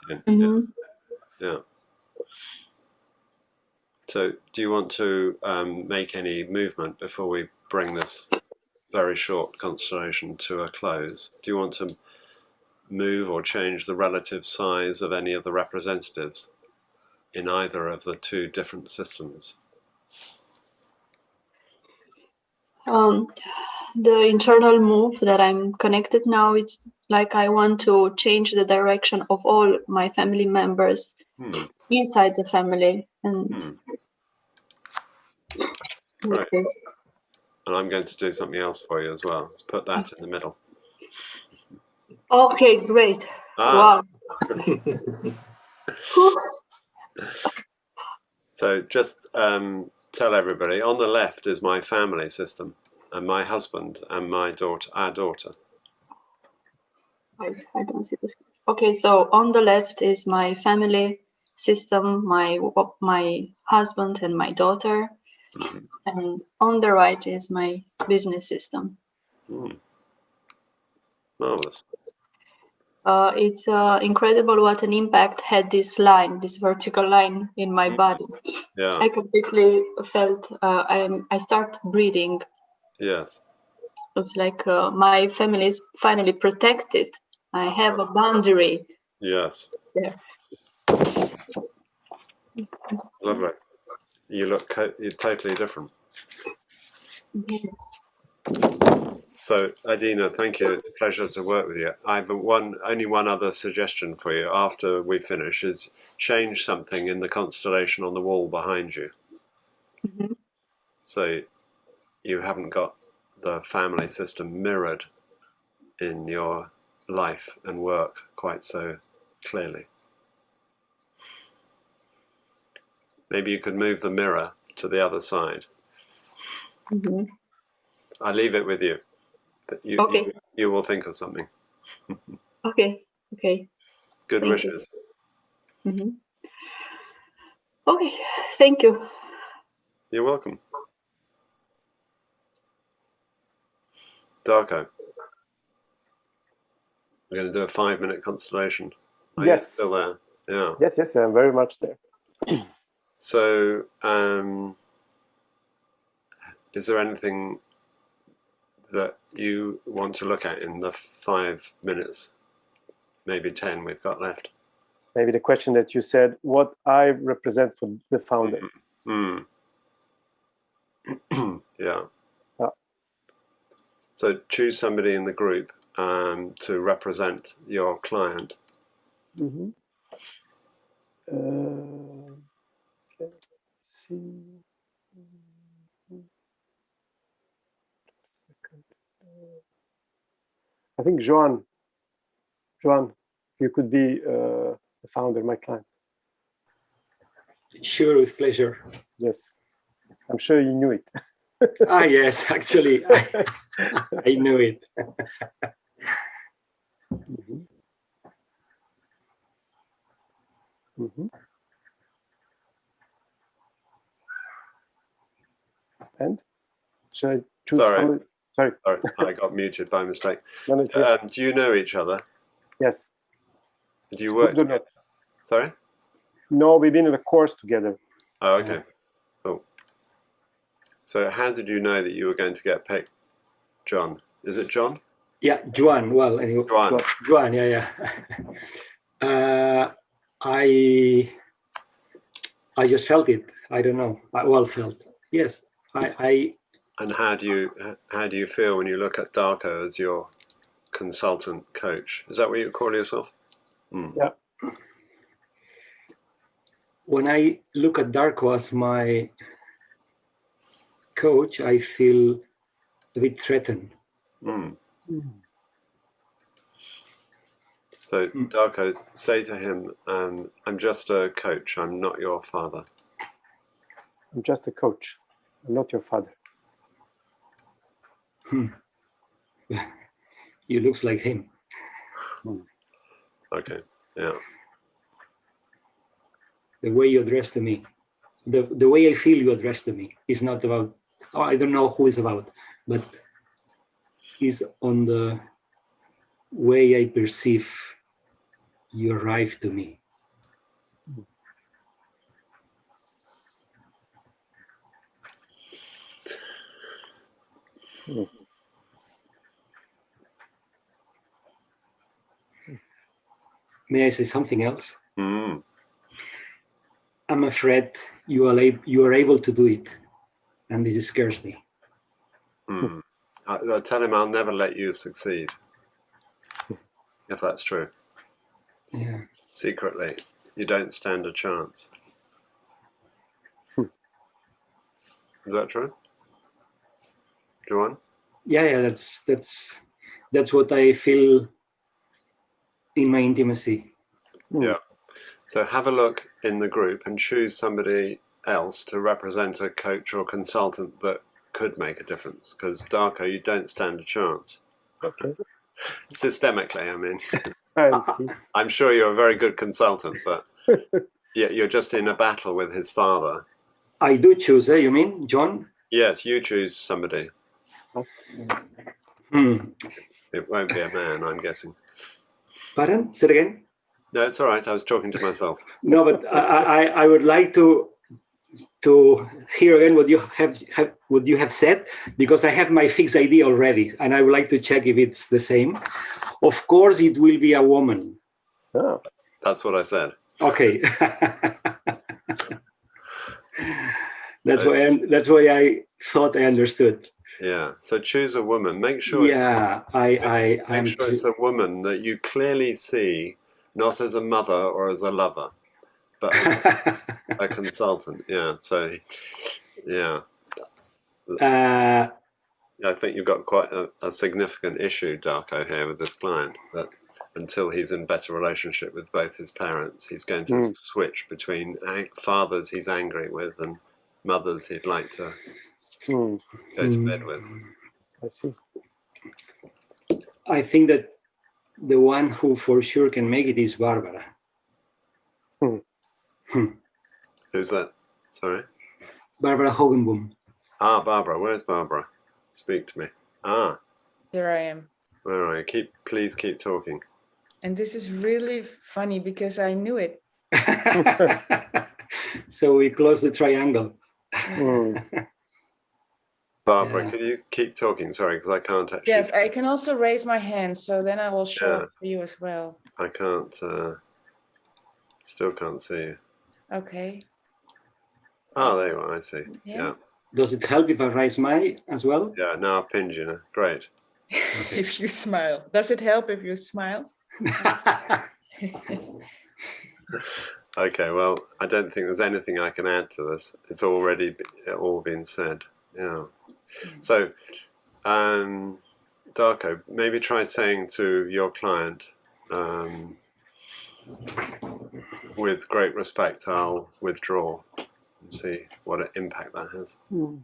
Yeah. Mm-hmm. Yeah. So, do you want to make any movement before we bring this very short constellation to a close? Do you want to move or change the relative size of any of the representatives in either of the two different systems? The internal move that I'm connected now, it's like I want to change the direction of all my family members inside the family. And right. And I'm going to do something else for you as well. Let's put that in the middle. Okay, great. Wow. So just tell everybody, on the left is my family system, and my husband and my daughter, our daughter. I don't see this. Okay, so on the left is my family system, my husband and my daughter, and on the right is my business system. Marvelous. It's incredible what an impact had this line, this vertical line in my body. Yeah. I completely felt I start breathing. Yes. It's like my family is finally protected. I have a boundary. Yes. Yeah. Lovely. You look you're totally different. So, Adina, thank you. It's a pleasure to work with you. I have only one other suggestion for you after we finish is change something in the constellation on the wall behind you. So you haven't got the family system mirrored in your life and work quite so clearly. Maybe you could move the mirror to the other side. I leave it with you. Okay. You will think of something. Okay. Good Thank wishes. You. Okay. Thank you. You're welcome. Darko, we're going to do a 5-minute constellation. Are you still there? Yeah. Yes, I'm very much there. So, is there anything that you want to look at in the 5 minutes, maybe 10 we've got left? Maybe the question that you said, what I represent for the founder. Yeah. So choose somebody in the group to represent your client. Let's see. I think Joan, you could be the founder, my client. Sure, with pleasure. Yes, I'm sure you knew it. Yes, actually, I knew it. Mm-hmm. Mm-hmm. And should I choose somebody? Sorry, I got muted by mistake. No, do you know each other? Yes. Do you work together? Sorry? No, we've been in a course together. Oh, okay. Cool. So how did you know that you were going to get picked, John? Is it John? Yeah, Juan. Well, anyway, Juan. Yeah. I just felt it. I don't know. Felt. Yes. And how do you feel when you look at Darko as your consultant coach? Is that what you call yourself? Mm. Yeah. When I look at Darko as my coach, I feel a bit threatened. Mm. So Darko, say to him, I'm just a coach, I'm not your father. I'm just a coach, I'm not your father. You looks like him. Okay, yeah. The way you address to me, the way I feel you address to me is not about, I don't know who it's about, but is on the way I perceive you arrive to me. May I say something else? Mm. I'm afraid you are able to do it, and this scares me. Mm. I tell him I'll never let you succeed, if that's true. Yeah. Secretly, you don't stand a chance. Is that true? Joanne? Yeah, that's what I feel in my intimacy. Yeah. So have a look in the group and choose somebody else to represent a coach or consultant that could make a difference. Because Darko, you don't stand a chance. Okay. Systemically, I mean. I see. I'm sure you're a very good consultant, but yeah, you're just in a battle with his father. I do choose, you mean, John? Yes, you choose somebody. It won't be a man, I'm guessing. Pardon? Say it again? No, it's all right. I was talking to myself. No, but I would like to hear again what you have said, because I have my fixed idea already, and I would like to check if it's the same. Of course, it will be a woman. Oh. That's what I said. Okay. That's why I thought I understood. Yeah. So choose a woman. Make sure. Yeah, make sure it's a woman that you clearly see, not as a mother or as a lover, but as a consultant. Yeah. So, yeah. I think you've got quite a significant issue, Darko, here with this client, that until he's in better relationship with both his parents, he's going to switch between fathers he's angry with and mothers he'd like to go to bed with. I see. I think that the one who for sure can make it is Barbara. Who's that? Sorry? Barbara Hogenboom. Ah, Barbara. Where's Barbara? Speak to me. Ah. Here I am. Where are you? Please keep talking. And this is really funny because I knew it. So we close the triangle. Barbara, could you keep talking? Sorry, because I can't actually. Yes, I can also raise my hand, so then I will show up for you as well. I can't. Still can't see you. Okay. Oh, there you are. I see. Yeah. Does it help if I raise mine as well? Yeah. Now I've pinned you. Now. Great. If you smile, does it help if you smile? Okay. Well, I don't think there's anything I can add to this. It's already all been said. Yeah. So, Darko, maybe try saying to your client, with great respect, I'll withdraw and see what impact that has. With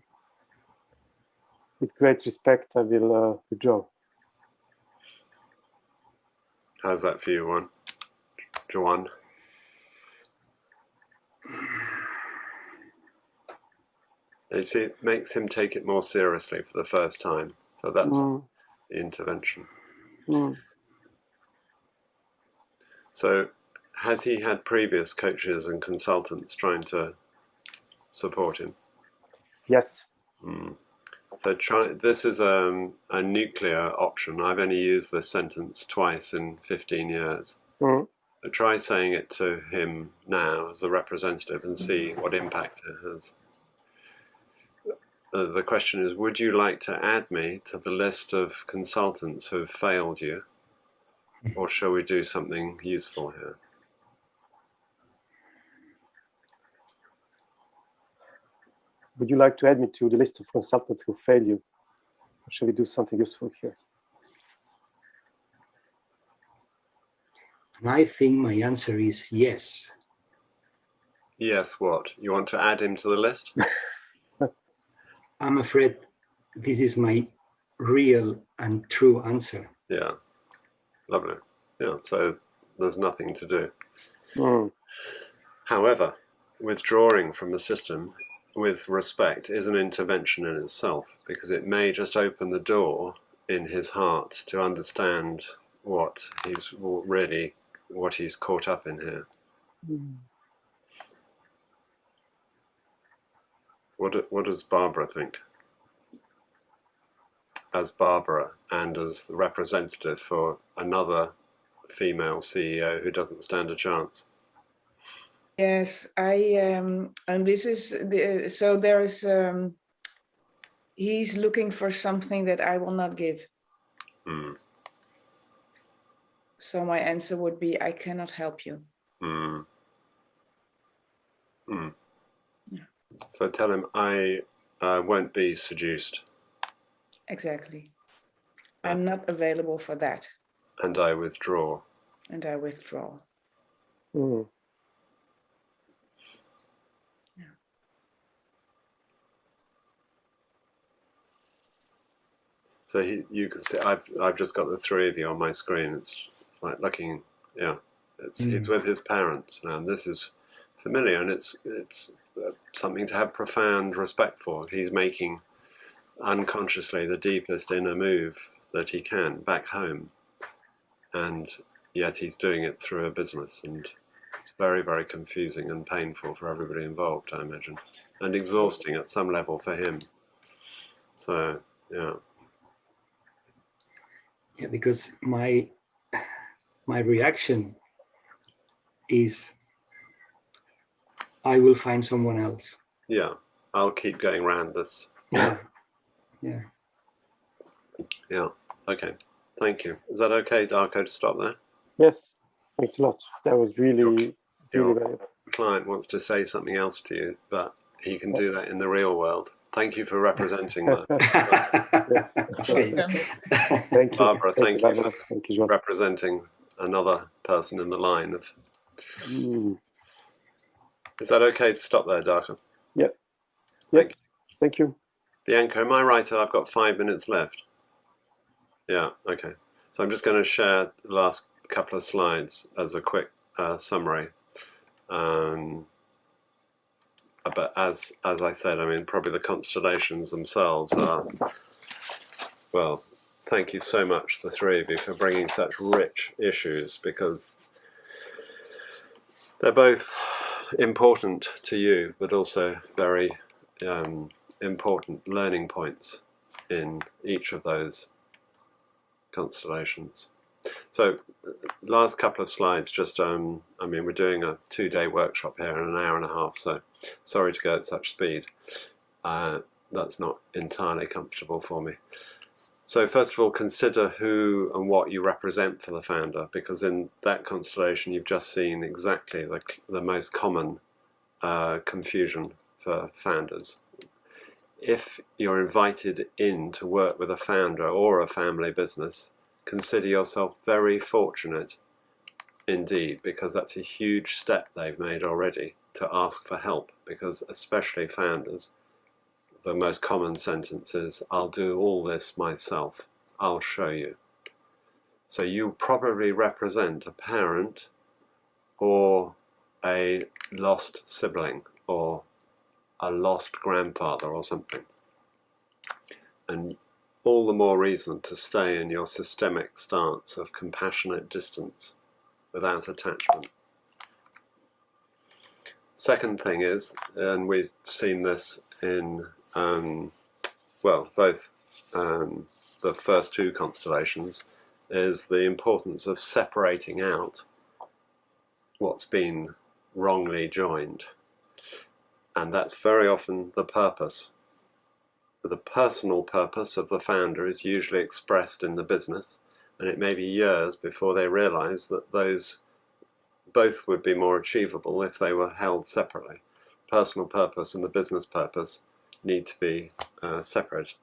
great respect, I will withdraw. How's that for you, Joanne? You see, it makes him take it more seriously for the first time. So that's the intervention. So has he had previous coaches and consultants trying to support him? Yes. So this is a nuclear option. I've only used this sentence twice in 15 years. But try saying it to him now as a representative and see what impact it has. The question is, would you like to add me to the list of consultants who have failed you? Or shall we do something useful here? Would you like to add me to the list of consultants who failed you? Or shall we do something useful here? And I think my answer is yes. Yes, what? You want to add him to the list? I'm afraid this is my real and true answer. Yeah, lovely. Yeah, so there's nothing to do. However, withdrawing from the system with respect is an intervention in itself, because it may just open the door in his heart to understand what he's caught up in here. What does Barbara think? As Barbara and as the representative for another female CEO who doesn't stand a chance. Yes, and this is so there is. He's looking for something that I will not give. So my answer would be, I cannot help you. Yeah. So tell him I won't be seduced. Exactly. I'm not available for that. And I withdraw. And I withdraw. So you can see I've just got the three of you on my screen. It's like looking, he's with his parents, and this is familiar, and it's something to have profound respect for. He's making unconsciously the deepest inner move that he can back home, and yet he's doing it through a business, and it's very, very confusing and painful for everybody involved, I imagine, and exhausting at some level for him. So yeah, because my reaction is I will find someone else. Yeah, I'll keep going around this. Yeah. Okay, thank you. Is that okay, Darko, to stop there? Yes, thanks a lot. That was really valuable. Client wants to say something else to you, but he can do that in the real world. Thank you for representing that. Thank you, Barbara. Thank you for John. representing another person in the line of. Is that okay to stop there, Darko? Yeah. Yes. Thank you. Bianca, am I right? I've got 5 minutes left. Yeah. Okay. So I'm just going to share the last couple of slides as a quick summary. But as I said, I mean, probably the constellations themselves are, well, thank you so much, the three of you, for bringing such rich issues, because they're both important to you, but also very important learning points in each of those constellations. So last couple of slides, just, I mean, we're doing a 2-day workshop here in an hour and a half, so sorry to go at such speed. That's not entirely comfortable for me. So first of all, consider who and what you represent for the founder, because in that constellation you've just seen exactly the most common confusion for founders. If you're invited in to work with a founder or a family business, consider yourself very fortunate indeed, because that's a huge step they've made already to ask for help, because especially founders, the most common sentence is, I'll do all this myself, I'll show you. So you probably represent a parent or a lost sibling or a lost grandfather or something. And all the more reason to stay in your systemic stance of compassionate distance without attachment. Second thing is, and we've seen this in, well, both the first two constellations, is the importance of separating out what's been wrongly joined. And that's very often the purpose. The personal purpose of the founder is usually expressed in the business, and it may be years before they realize that those both would be more achievable if they were held separately. Personal purpose and the business purpose need to be separate,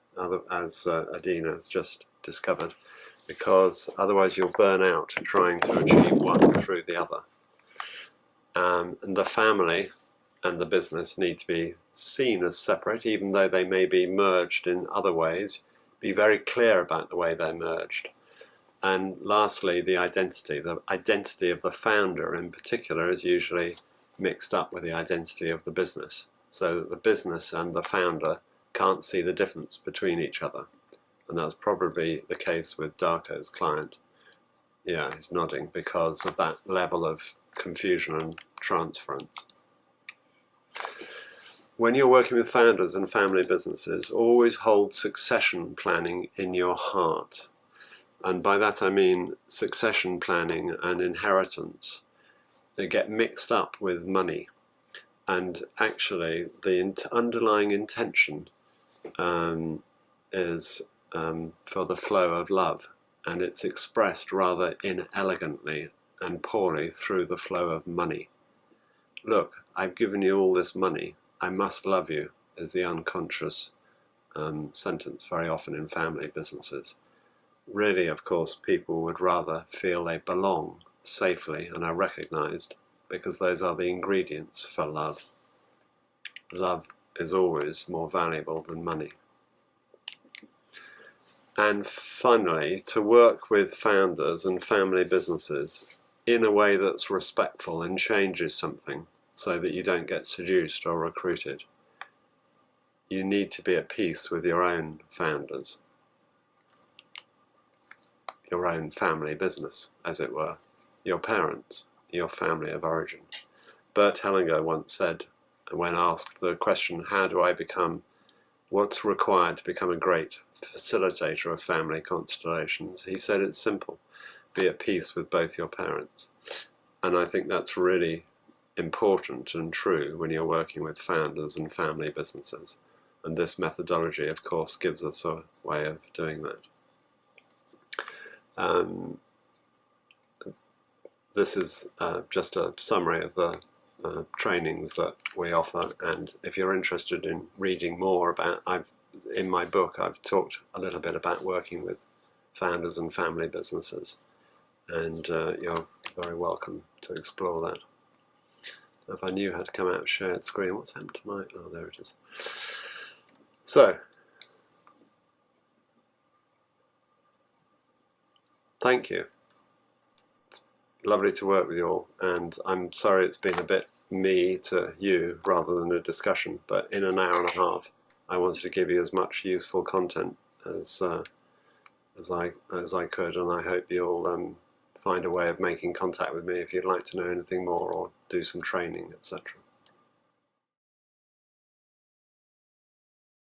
as Adina has just discovered, because otherwise you'll burn out trying to achieve one through the other. And the family and the business need to be seen as separate, even though they may be merged in other ways. Be very clear about the way they're merged. And lastly, the identity of the founder in particular is usually mixed up with the identity of the business, so that the business and the founder can't see the difference between each other. And that's probably the case with Darko's client. Yeah, he's nodding because of that level of confusion and transference. When you're working with founders and family businesses, always hold succession planning in your heart. And by that I mean succession planning and inheritance. They get mixed up with money. And actually the underlying intention is for the flow of love. And it's expressed rather inelegantly and poorly through the flow of money. Look, I've given you all this money. I must love you, is the unconscious sentence very often in family businesses. Really, of course, people would rather feel they belong safely and are recognized, because those are the ingredients for love. Love is always more valuable than money. And finally, to work with founders and family businesses in a way that's respectful and changes something, so that you don't get seduced or recruited. You need to be at peace with your own founders, your own family business, as it were, your parents, your family of origin. Bert Hellinger once said, when asked the question, how do I become, what's required to become a great facilitator of family constellations, he said it's simple, be at peace with both your parents. And I think that's really important and true when you're working with founders and family businesses. And this methodology, of course, gives us a way of doing that. This is just a summary of the trainings that we offer, and if you're interested in reading more about, in my book I've talked a little bit about working with founders and family businesses, and you're very welcome to explore that. If I knew how to come out of shared screen, what's happened to my, oh, there it is. So, thank you. It's lovely to work with you all, and I'm sorry it's been a bit me to you rather than a discussion, but in an hour and a half I wanted to give you as much useful content as I could, and I hope you'll find a way of making contact with me if you'd like to know anything more or do some training, etc.